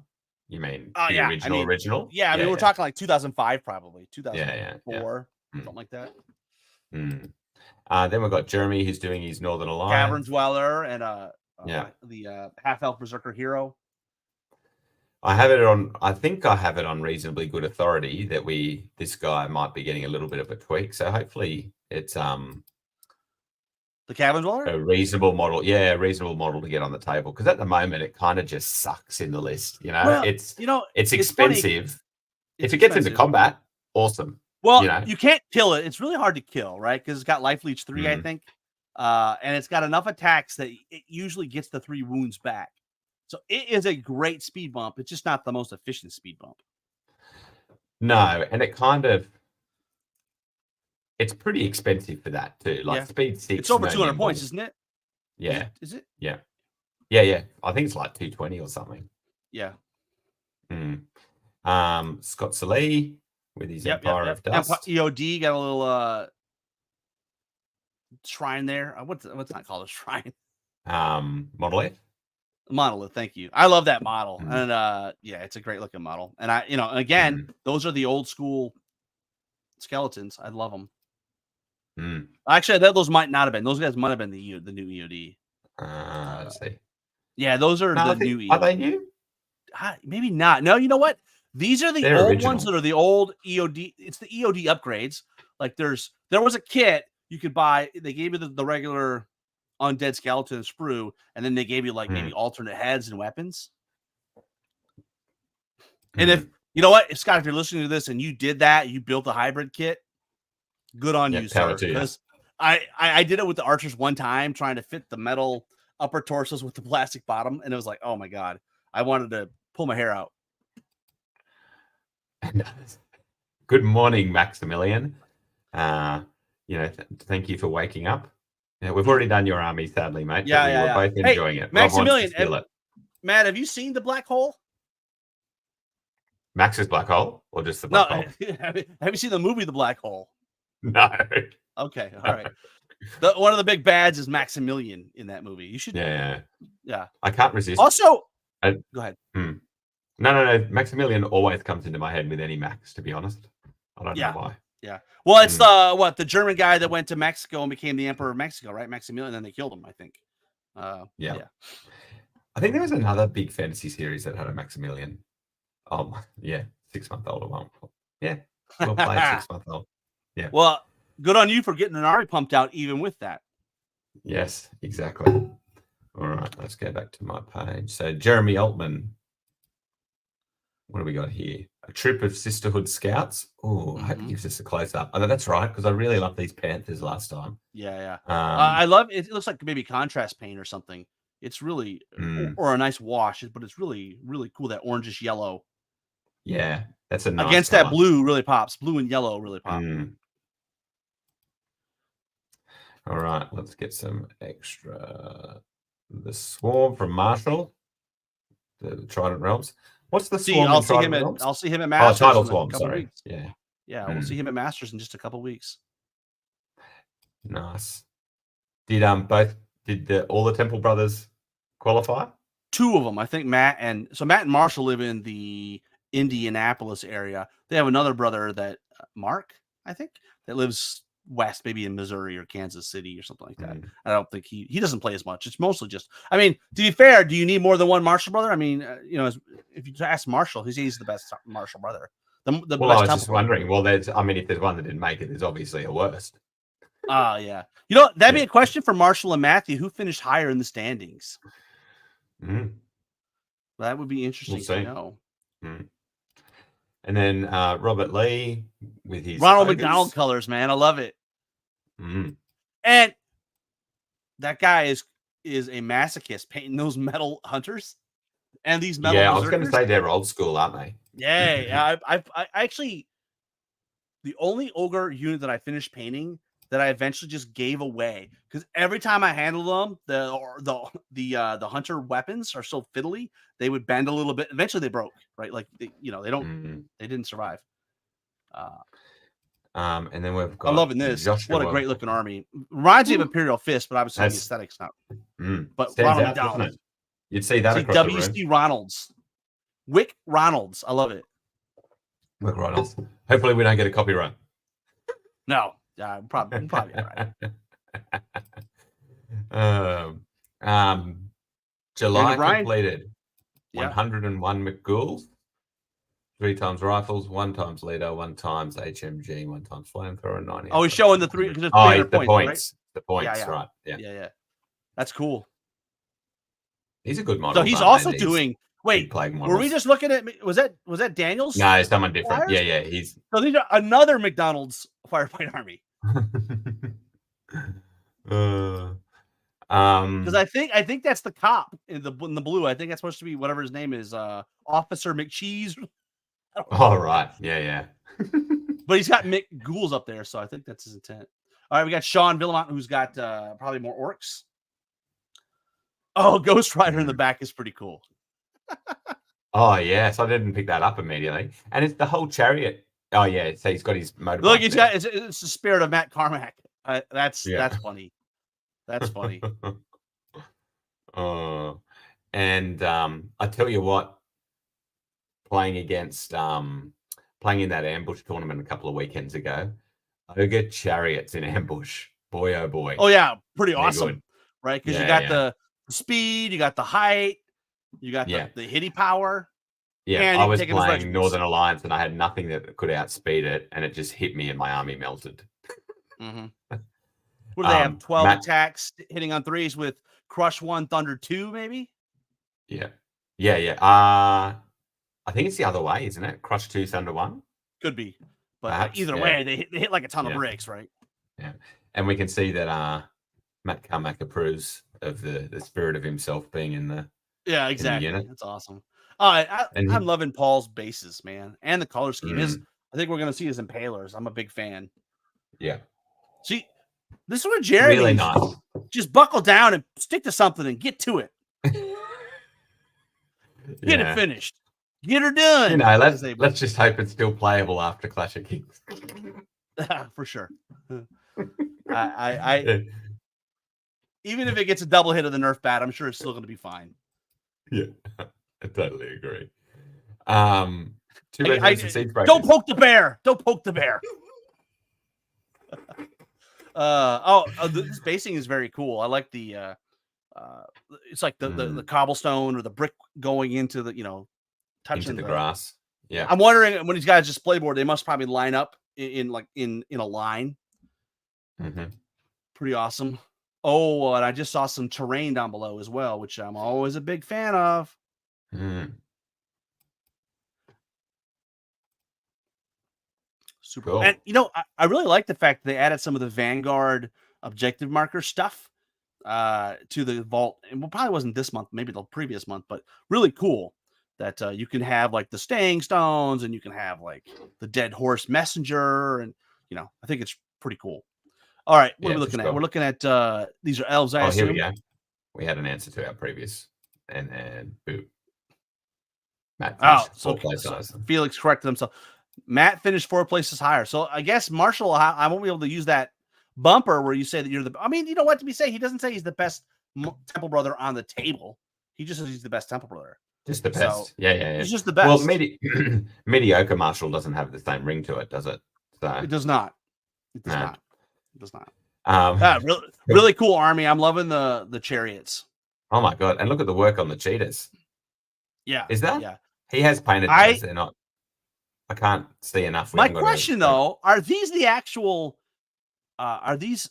You mean the original? Yeah, I mean we're talking like 2005, probably 2004, something like that. Then we've got Jeremy, who's doing his Northern Alliance, Cavern Dweller, and the half elf berserker hero. I think I have it on reasonably good authority that this guy might be getting a little bit of a tweak. So hopefully it's the Cavern Dweller, a reasonable model. Yeah, a reasonable model to get on the table, because at the moment it kind of just sucks in the list. Well, it's expensive. If it gets into combat, awesome. Well, you can't kill it. It's really hard to kill, right? Because it's got Life Leech 3, I think. And it's got enough attacks that it usually gets the 3 wounds back. So it is a great speed bump. It's just not the most efficient speed bump. No, and it's pretty expensive for that too. Like speed 6. It's over 200 points, isn't it? Yeah. Is it? Yeah. I think it's like 220 or something. Yeah. Scott Salee with his Empire of Dust. EOD got a little shrine there. What's not called a shrine? Monolith. Thank you. I love that model, and it's a great looking model. And again, those are the old school skeletons. I love them. Actually, those might not have been. Those guys might have been the new EOD. Let's see. Yeah, those are the new EOD. Are they new? Maybe not. No, you know what? These are the old ones that are the old EOD. It's the EOD upgrades. Like there was a kit you could buy. They gave you the regular undead skeleton sprue, and then they gave you like maybe alternate heads and weapons. And if you know what, Scott, if you're listening to this and you did that, you built a hybrid kit, good on you, sir. Because I did it with the archers one time, trying to fit the metal upper torsos with the plastic bottom, and it was like, oh my god, I wanted to pull my hair out. Good morning, Maximilian. Thank you for waking up. Yeah, we've already done your army, sadly, mate. Yeah, but we yeah, were yeah. both Hey, enjoying it. Rob wants to Maximilian, steal it. Matt, have you seen the black hole? Max's black hole, or just the No, black hole? have you seen the movie The Black Hole? No. Okay, all right. One of the big bads is Maximilian in that movie. You should, Yeah. yeah. I can't resist. Also, I- go ahead. No. Maximilian always comes into my head with any Max, to be honest. I don't know why. Yeah. Well, it's the German guy that went to Mexico and became the Emperor of Mexico, right? Maximilian, and then they killed him, I think. Yeah. I think there was another big fantasy series that had a Maximilian. Yeah, 6-month-old one. Yeah, we'll play 6-month-old. Yeah. Well, good on you for getting an army pumped out even with that. Yes, exactly. All right, let's go back to my page. So Jeremy Altman. What do we got here? A troop of Sisterhood Scouts. Oh, I hope he gives us a close up. Oh, that's right, because I really loved these Panthers last time. Yeah. I love it. It looks like maybe contrast paint or something. It's really or a nice wash, but it's really, really cool. That orangish yellow. Yeah, that's a nice against color. that blue really pops. Blue and yellow really pop. All right, let's get some extra. The Swarm from Marshall, the Trident Realms. What's the Swarm? I'll see him at Masters. Oh, Tidal Swarm. Sorry. Weeks. Yeah. We'll see him at Masters in just a couple weeks. Nice. Did all the Temple brothers qualify? 2 of them, I think. Matt and Marshall live in the Indianapolis area. They have another brother that Mark, I think, that lives west, maybe in Missouri or Kansas City or something like that. I don't think he doesn't play as much. It's mostly just, I mean, to be fair, do you need more than one Marshall brother? I mean, if you ask Marshall, he's the best Marshall brother. I was just wondering. Well, if there's one that didn't make it, there's obviously a worst. Yeah. That'd be a question for Marshall and Matthew. Who finished higher in the standings? That would be interesting to know. And then Robert Lee with his Ronald McDonald colors, man. I love it. And that guy is a masochist painting those metal hunters and these metal. Yeah, I was going to say they're old school, aren't they? Yeah. I actually, the only ogre unit that I finished painting that I eventually just gave away, because every time I handled them, the hunter weapons are so fiddly, they would bend a little bit. Eventually, they broke. Right, like they didn't survive. And then we've got. I'm loving this. What a great looking army. Reminds me of Imperial Fist, but obviously the aesthetics not. But Ronald McDonald. You'd see that across W.C. Ronalds. Wick Ronalds. I love it. Wick Ronalds. Hopefully we don't get a copyright. No. Probably all right. July completed. 101 McGouls. 3 times rifles, 1 times leader, 1 times HMG, 1 times flamethrower, 90. Oh, he's showing the 3. The points. Right? The points, right? Yeah. That's cool. He's a good model. So he's also doing. Wait, were we just looking at? Was that Daniel's? No, it's someone different. Flyers? Yeah. He's. So these are another McDonald's firefight army. Because I think that's the cop in the blue. I think that's supposed to be whatever his name is, Officer McCheese. Oh right, yeah. But he's got Mick Ghouls up there, so I think that's his intent. All right, we got Sean Villamont, who's got probably more orcs. Oh, Ghost Rider in the back is pretty cool. Oh yes, I didn't pick that up immediately, and it's the whole chariot. Oh yeah, so he's got his motorbike. Look, it's the spirit of Matt Carmack. That's funny. That's funny. And I tell you what, playing in that ambush tournament a couple of weekends ago, ogre chariots in ambush. Boy, oh boy. Oh yeah, pretty awesome, right? Because you got the speed, you got the height, you got the hitty power. Yeah, I was playing Northern Alliance and I had nothing that could outspeed it, and it just hit me and my army melted. What do they have? 12 attacks hitting on 3s with Crush 1, Thunder 2, maybe? Yeah. I think it's the other way, isn't it? Crush 2, Thunder 1? Could be. But perhaps, either way, they hit like a ton of bricks, right? Yeah. And we can see that Matt Carmack approves of the spirit of himself being in the exactly. In the unit. That's awesome. I'm loving Paul's bases, man. And the color scheme is, I think we're going to see his Impalers. I'm a big fan. Yeah. See, This is where Jeremy Really nice. just buckle down and stick to something and get to it. Get it finished. Get her done. You know, let's just hope it's still playable after Clash of Kings. For sure. I even if it gets a double hit of the Nerf bat, I'm sure it's still going to be fine. Yeah, I totally agree. Don't poke the bear. Don't poke the bear. This basing is very cool. I like the it's like the cobblestone or the brick going into the touching the grass. Yeah, I'm wondering when these guys just playboard, they must probably line up in a line. Mm-hmm. Pretty awesome. Oh, and I just saw some terrain down below as well, which I'm always a big fan of. Super cool. And I really like the fact that they added some of the Vanguard objective marker stuff to the vault. And probably wasn't this month, maybe the previous month, but really cool that you can have like the staying stones and you can have like the dead horse messenger. And, I think it's pretty cool. All right. What are we looking at? Cool. We're looking at these are elves. I assume. Here we go. We had an answer to our previous and boom. Matt so Felix corrected himself. Matt finished 4 places higher. So I guess Marshall, I won't be able to use that bumper where you say that you're the. I mean, you know what to be say. He doesn't say he's the best Temple Brother on the table. He just says he's the best Temple Brother. Just the best. So, yeah. He's just the best. Well, mediocre Marshall doesn't have the same ring to it, does it? So it does not. It does not. It does not. Really cool army. I'm loving the chariots. Oh my god! And look at the work on the cheetahs. Yeah. Is that? Yeah. He has painted those. They're not. I can't see enough. My question though, are these the actual? Are these?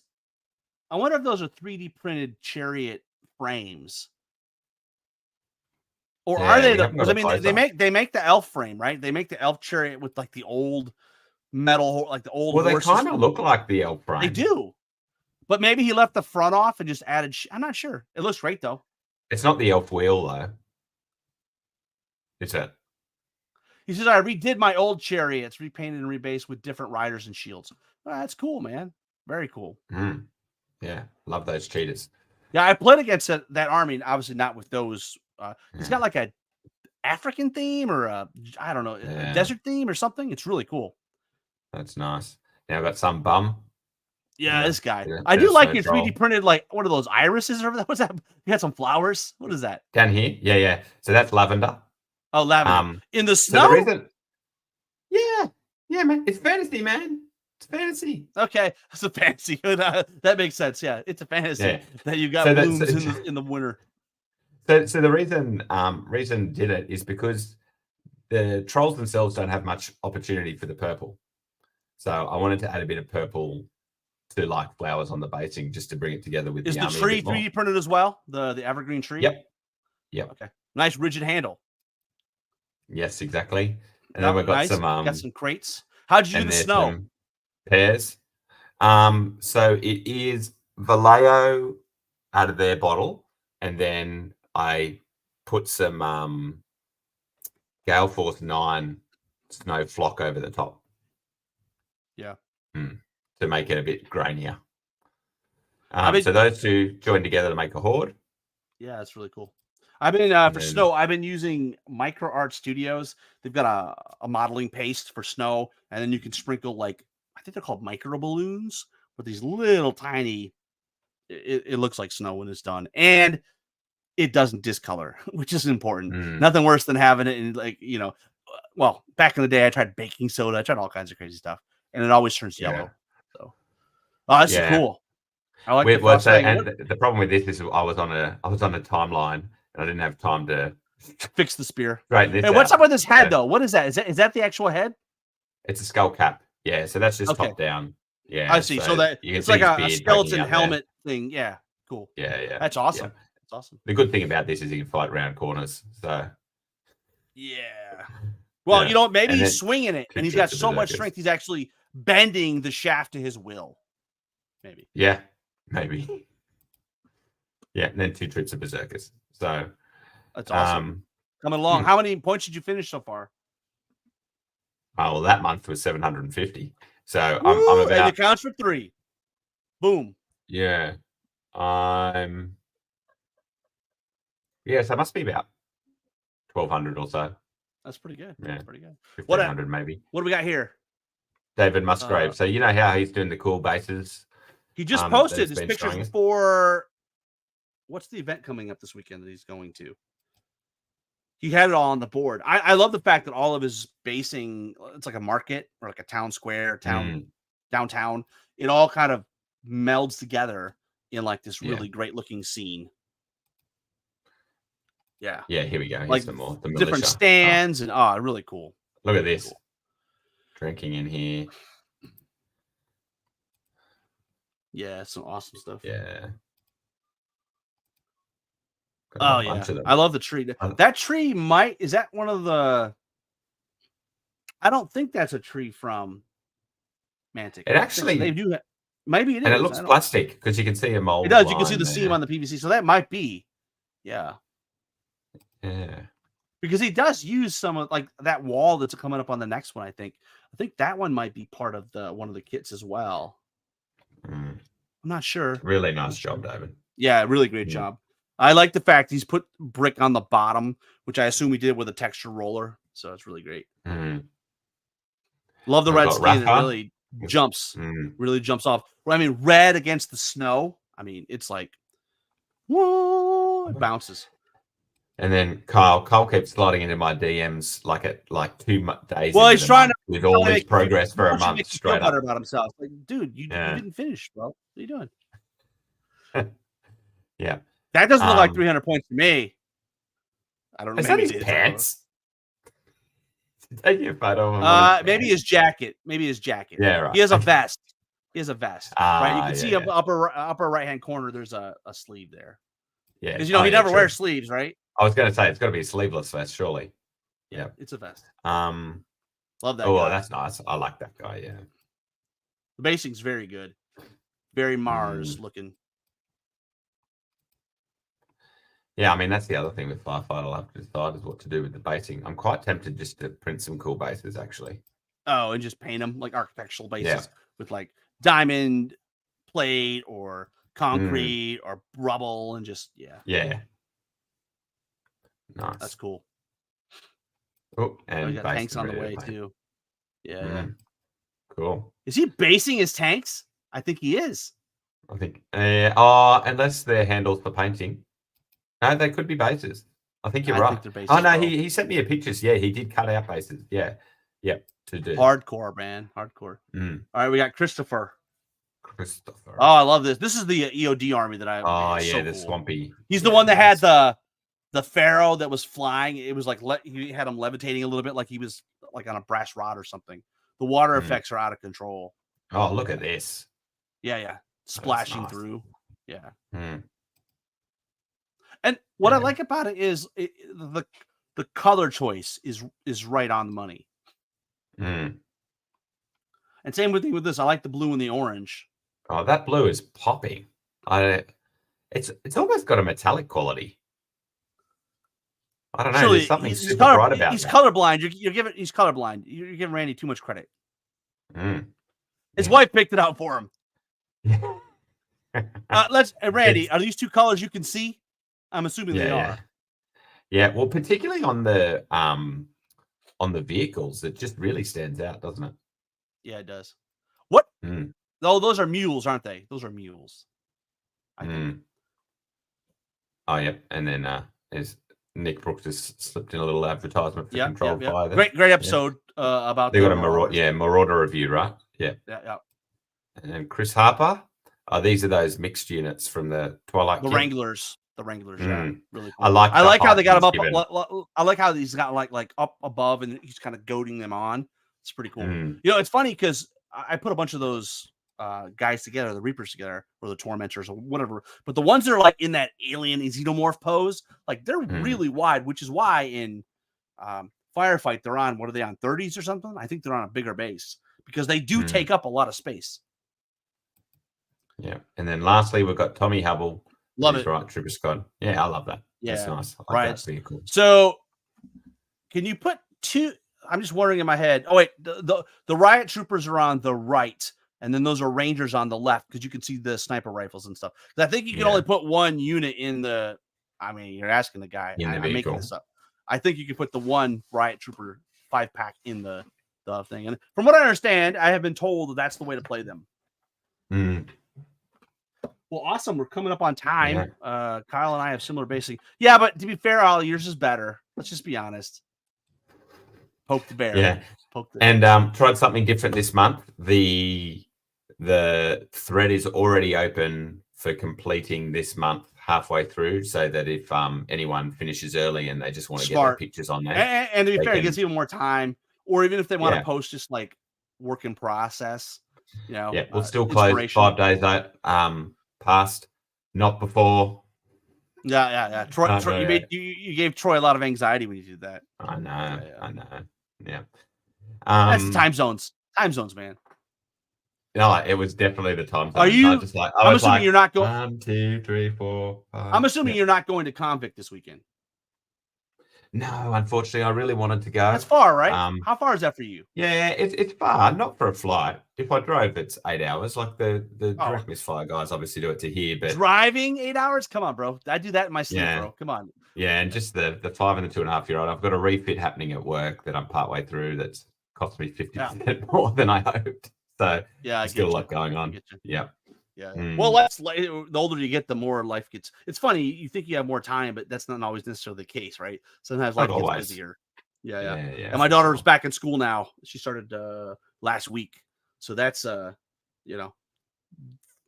I wonder if those are 3D printed chariot frames. Or are they? Because I mean, they make the elf frame, right? They make the elf chariot with like the old metal, like the old. Well, they kind of look like the elf frame. They do, but maybe he left the front off and just added. I'm not sure. It looks great though. It's not the elf wheel though. It's it. He says, I redid my old chariots, repainted and rebased with different riders and shields. That's cool, man. Very cool. Yeah, love those cheetahs. Yeah, I played against that army, obviously not with those. He's got like a African theme or a desert theme or something. It's really cool. That's nice. Now I've got some bum. Yeah, this guy. I do like your 3D printed, like, what are those irises or what's that? You got some flowers. What is that? Down here? Yeah. So that's lavender. Oh, lavender. In the snow? Yeah, man. It's fantasy, man. It's fantasy. Okay. It's a fantasy. That makes sense. Yeah. It's a fantasy that you got blooms in the winter. So the reason did it is because the trolls themselves don't have much opportunity for the purple. So I wanted to add a bit of purple to like flowers on the basing just to bring it together with the army. Is the tree 3D printed as well? The evergreen tree? Yep. Okay. Nice rigid handle. Yes, exactly. And then we've got some crates. How'd you do the snow? Pears. So it is Vallejo out of their bottle, and then I put some Gale Force 9 snow flock over the top. Yeah. To make it a bit grainier. So those two join together to make a horde. Yeah, that's really cool. I've been for snow. I've been using Micro Art Studios. They've got a modeling paste for snow, and then you can sprinkle like I think they're called micro balloons with these little tiny. It looks like snow when it's done, and it doesn't discolor, which is important. Nothing worse than having it in well, back in the day, I tried baking soda. I tried all kinds of crazy stuff, and it always turns yellow. So, this is cool. I like the problem with this is I was on a timeline. I didn't have time to fix the spear. Right. And what's up with this head, though? What is that? Is that the actual head? It's a skull cap. Yeah. So that's just top down. Yeah. I see. So that it's like a skeleton helmet thing. Yeah. Cool. Yeah. That's awesome. Yeah. That's awesome. The good thing about this is you can fight around corners. So. Yeah. Well, maybe he's swinging it, and he's got so much strength, he's actually bending the shaft to his will. Maybe. Yeah. Maybe. Yeah. And then 2 trips of berserkers. So that's awesome. Coming along. How many points did you finish so far? Well, that month was 750. So I'm about. And it counts for 3. Boom. Yeah. So it must be about 1,200 or so. That's pretty good. Yeah. That's pretty good. 1,500 maybe. What do we got here? David Musgrave. So you know how he's doing the cool bases? He just that posted he's his been pictures showing us? for what's the event coming up this weekend that he's going to? He had it all on the board. I love the fact that all of his basing, it's like a market or like a town square, downtown. It all kind of melds together in like this really great looking scene. Yeah. Yeah, here we go. Here's Like some more. The different militia. stands and really cool. Look at this. Cool. Drinking in here. Yeah, some awesome stuff. Yeah. Oh yeah, I love the tree. That tree is that one of the? I don't think that's a tree from Mantic. It actually they do. Maybe it is. And it looks plastic because you can see a mold. It does. You can see the seam on the PVC, so that might be. Yeah. Yeah. Because he does use some of like that wall that's coming up on the next one. I think that one might be part of one of the kits as well. I'm not sure. Really nice job, David. Yeah, really great job. I like the fact he's put brick on the bottom, which I assume he did with a texture roller. So it's really great. Love the red skin. It really jumps off. I mean, red against the snow. I mean, it's like, whoa, it bounces. And then Kyle keeps sliding into my DMs like 2 days. Well, he's trying to with all his progress for a month straight up about himself. Like, dude, you didn't finish, bro. What are you doing? Yeah. That doesn't look like 300 points to me. I don't know. Is that his pants? Take your photo of him. Maybe his jacket. Yeah, right. He has a vest. Right? You can see yeah. upper right hand corner. There's a sleeve there. Yeah, because he never wears sleeves, right? I was going to say it's got to be a sleeveless vest, surely. Yeah, it's a vest. Love that. Oh, guy. That's nice. I like that guy. Yeah, the basing's very good, very Mars looking. Yeah, I mean that's the other thing with Firefight. I'll have to decide is what to do with the basing. I'm quite tempted just to print some cool bases, actually. Oh, and just paint them like architectural bases with like diamond plate or concrete or rubble and just Yeah. Nice. That's cool. Oh, and got tanks on the way too. Yeah. Cool. Is he basing his tanks? I think he is. I think. Unless they're handles for painting. No, they could be bases. I think you're right. Bases, oh no, he sent me a pictures. Yeah, he did cut out bases. Yeah. To do hardcore, man. Hardcore. All right, we got Christopher. Oh, I love this. This is the EOD army that I. Oh yeah, so the cool. swampy. He's the one that had the pharaoh that was flying. It was like he had him levitating a little bit, like he was like on a brass rod or something. The water effects are out of control. Oh, look at this. Yeah, splashing through. Yeah. And what I like about it is the color choice is right on the money. And same with this. I like the blue and the orange. Oh, that blue is popping. It's almost got a metallic quality. I don't know. Surely, there's something super bright about it. He's colorblind. He's colorblind. You're giving Randy too much credit. His wife picked it out for him. Randy, are these two colors you can see? I'm assuming they are. Yeah, well, particularly on the vehicles, it just really stands out, doesn't it? Yeah, it does. What? Oh, those are mules, aren't they? Those are mules. I think. Oh, yeah. And then there's Nick Brooks just slipped in a little advertisement for Controlled Fire. Great episode about they got a Marauder review, right? Yeah. And then Chris Harper. These are those mixed units from the Twilight. The Wranglers. The Wranglers, yeah, really cool. I like how they got him up. I like how he's got like up above, and he's kind of goading them on. It's pretty cool. It's funny because I put a bunch of those guys together, the Reapers together, or the Tormentors, or whatever. But the ones that are like in that alien xenomorph pose, like they're really wide, which is why in Firefight they're on. What are they on? 30s or something? I think they're on a bigger base because they do take up a lot of space. Yeah, and then lastly we've got Tommy Hubble. Love it. Right, Trooper Scott. Yeah, I love that. Yeah, that's nice. I like that vehicle. So, can you put two? I'm just wondering in my head. Oh wait, the riot troopers are on the right. and then those are Rangers on the left because you can see the sniper rifles and stuff. I think you can only put one unit in the. I mean, you're asking the guy. I'm making this up. I think you can put the one Riot Trooper 5-pack in the thing. And from what I understand, I have been told that that's the way to play them. Well, awesome. We're coming up on time. Yeah. Kyle and I have similar basic. Yeah, but to be fair, yours is better. Let's just be honest. Poke the bear. Yeah. And tried something different this month. The thread is already open for completing this month halfway through, so that if anyone finishes early and they just want to get their pictures on there. And to be fair, it gives people more time. Or even if they want to post just like work in process, we'll still close 5 days out past, not before. Yeah. Troy, you gave Troy a lot of anxiety when you did that. I know. Yeah. That's the time zones. Time zones, man. No, it was definitely the time zone. Are you? I'm assuming you're not going. 1, 2, 3, 4, 5. I'm assuming you're not going to Convict this weekend. No, unfortunately, I really wanted to go. That's far, right? How far is that for you? Yeah, it's far. Not for a flight. If I drove, it's 8 hours. Like the direct misfire guys obviously do it to here, but driving 8 hours? Come on, bro. I do that in my sleep, bro. Come on. Yeah, and just the 5 and the 2.5-year-old. I've got a refit happening at work that I'm partway through. That's cost me 50% more than I hoped. So I still a lot going on. Yeah. Well, the older you get, the more life gets. It's funny. You think you have more time, but that's not always necessarily the case, right? Sometimes life gets busier. Yeah. And my daughter is back in school now. She started last week, so that's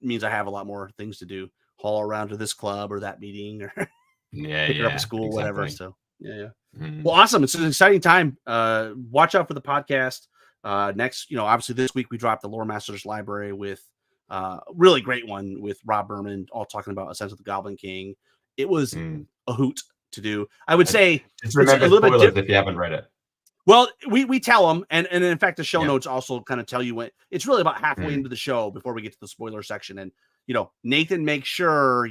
means I have a lot more things to do. Haul around to this club or that meeting, or pick her up at school, whatever. So Well, awesome. It's an exciting time. Watch out for the podcast. Next, obviously this week we dropped the Lore Masters Library with really great one with Rob Berman, all talking about Ascent of the Goblin King. It was a hoot to do. I would say just remember a little bit if you haven't read it. Well, we tell them, and in fact, the show notes also kind of tell you when it's really about halfway into the show before we get to the spoiler section. And Nathan makes sure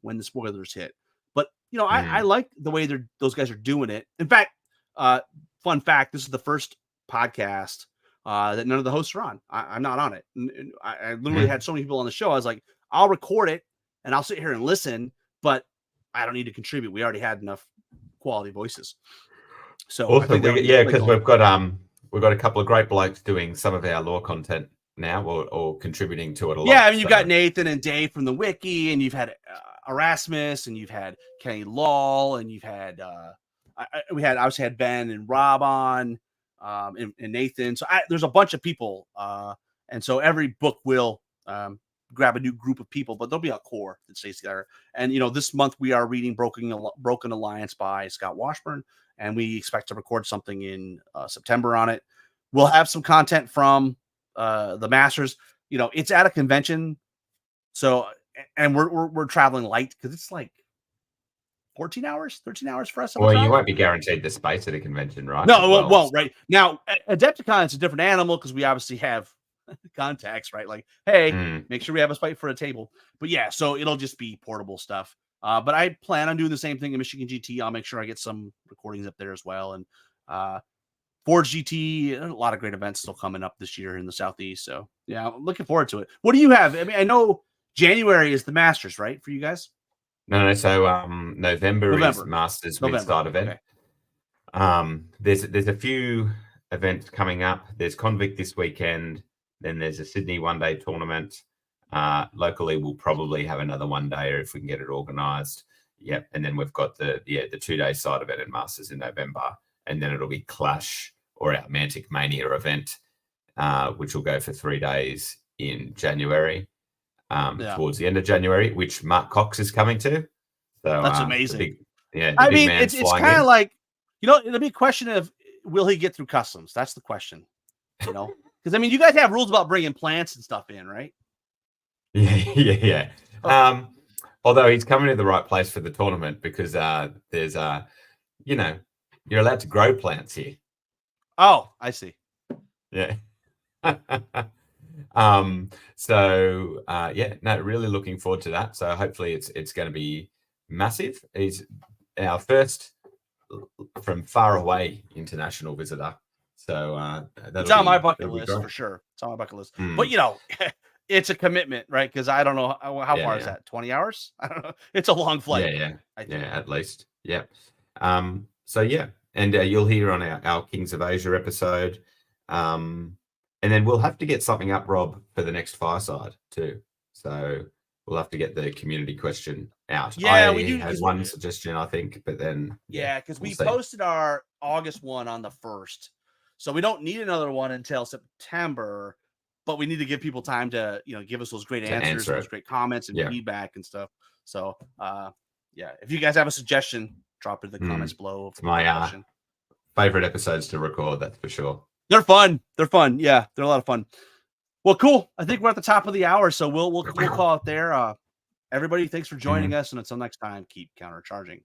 when the spoilers hit. But I like the way those guys are doing it. In fact, fun fact: this is the first podcast that none of the hosts are on. I'm not on it. I literally had so many people on the show. I was like, I'll record it and I'll sit here and listen, but I don't need to contribute. We already had enough quality voices. So also, because we've got a couple of great blokes doing some of our lore content now, or contributing to it a lot. Yeah, I mean, you've got Nathan and Dave from the wiki, and you've had Erasmus, and you've had Kenny Law, and you've had we obviously had Ben and Rob on. And Nathan. So there's a bunch of people. And so every book will grab a new group of people, but there'll be a core that stays together. And, this month we are reading Broken Alliance by Scott Washburn, and we expect to record something in September on it. We'll have some content from the Masters. It's at a convention. So, and we're traveling light because it's like 13 hours for us. Well, you won't be guaranteed the space at a convention, right? No, it won't, right? Now, Adepticon is a different animal because we obviously have contacts, right? Like, hey, make sure we have a spot for a table. But yeah, so it'll just be portable stuff. But I plan on doing the same thing in Michigan GT. I'll make sure I get some recordings up there as well. And Forge GT, a lot of great events still coming up this year in the Southeast. So yeah, I'm looking forward to it. What do you have? I mean, I know January is the Masters, right? For you guys? No. So November is Masters Mid-Start event. Okay. There's a few events coming up. There's Convict this weekend. Then there's a Sydney one-day tournament. Locally, we'll probably have another one-day if we can get it organised. Yep. And then we've got the 2-day side event at Masters in November. And then it'll be Clash or our Mantic Mania event, which will go for 3 days in January. Towards the end of January, which Mark Cox is coming to. So that's amazing. I mean, it's kind of like, it'll be a question of, will he get through customs? That's the question, because I mean, you guys have rules about bringing plants and stuff in, right? Yeah. Although he's coming to the right place for the tournament because there's you're allowed to grow plants here. Oh, I see. Yeah. Really looking forward to that. So hopefully it's going to be massive. He's our first from far away international visitor. So It's that'll on my be bucket that'll be list great. for sure. It's on my bucket list. But Mm, you know, it's a commitment, right? Because I don't know how yeah, far is yeah. that? 20 hours? I don't know. It's a long Yeah, flight, yeah, I yeah, think. at least. Yeah. So yeah, and you'll hear on our Kings of Asia episode. And then we'll have to get something up, Rob, for the next fireside too. So we'll have to get the community question out. Yeah, we I do had because one suggestion, I think, but then yeah, because we'll we see. posted our August one on the 1st. So we don't need another one until September, but we need to give people time to, give us those great To answers and answer those it. great comments and Yeah. feedback and stuff. So yeah, if you guys have a suggestion, drop it in the comments Mm. below It's for a my question. favorite episodes to record, that's for sure. They're fun. They're fun. Yeah, they're a lot of fun. Well, cool. I think we're at the top of the hour, so we'll call it there. Everybody, thanks for joining Mhm. us, and until next time, keep countercharging.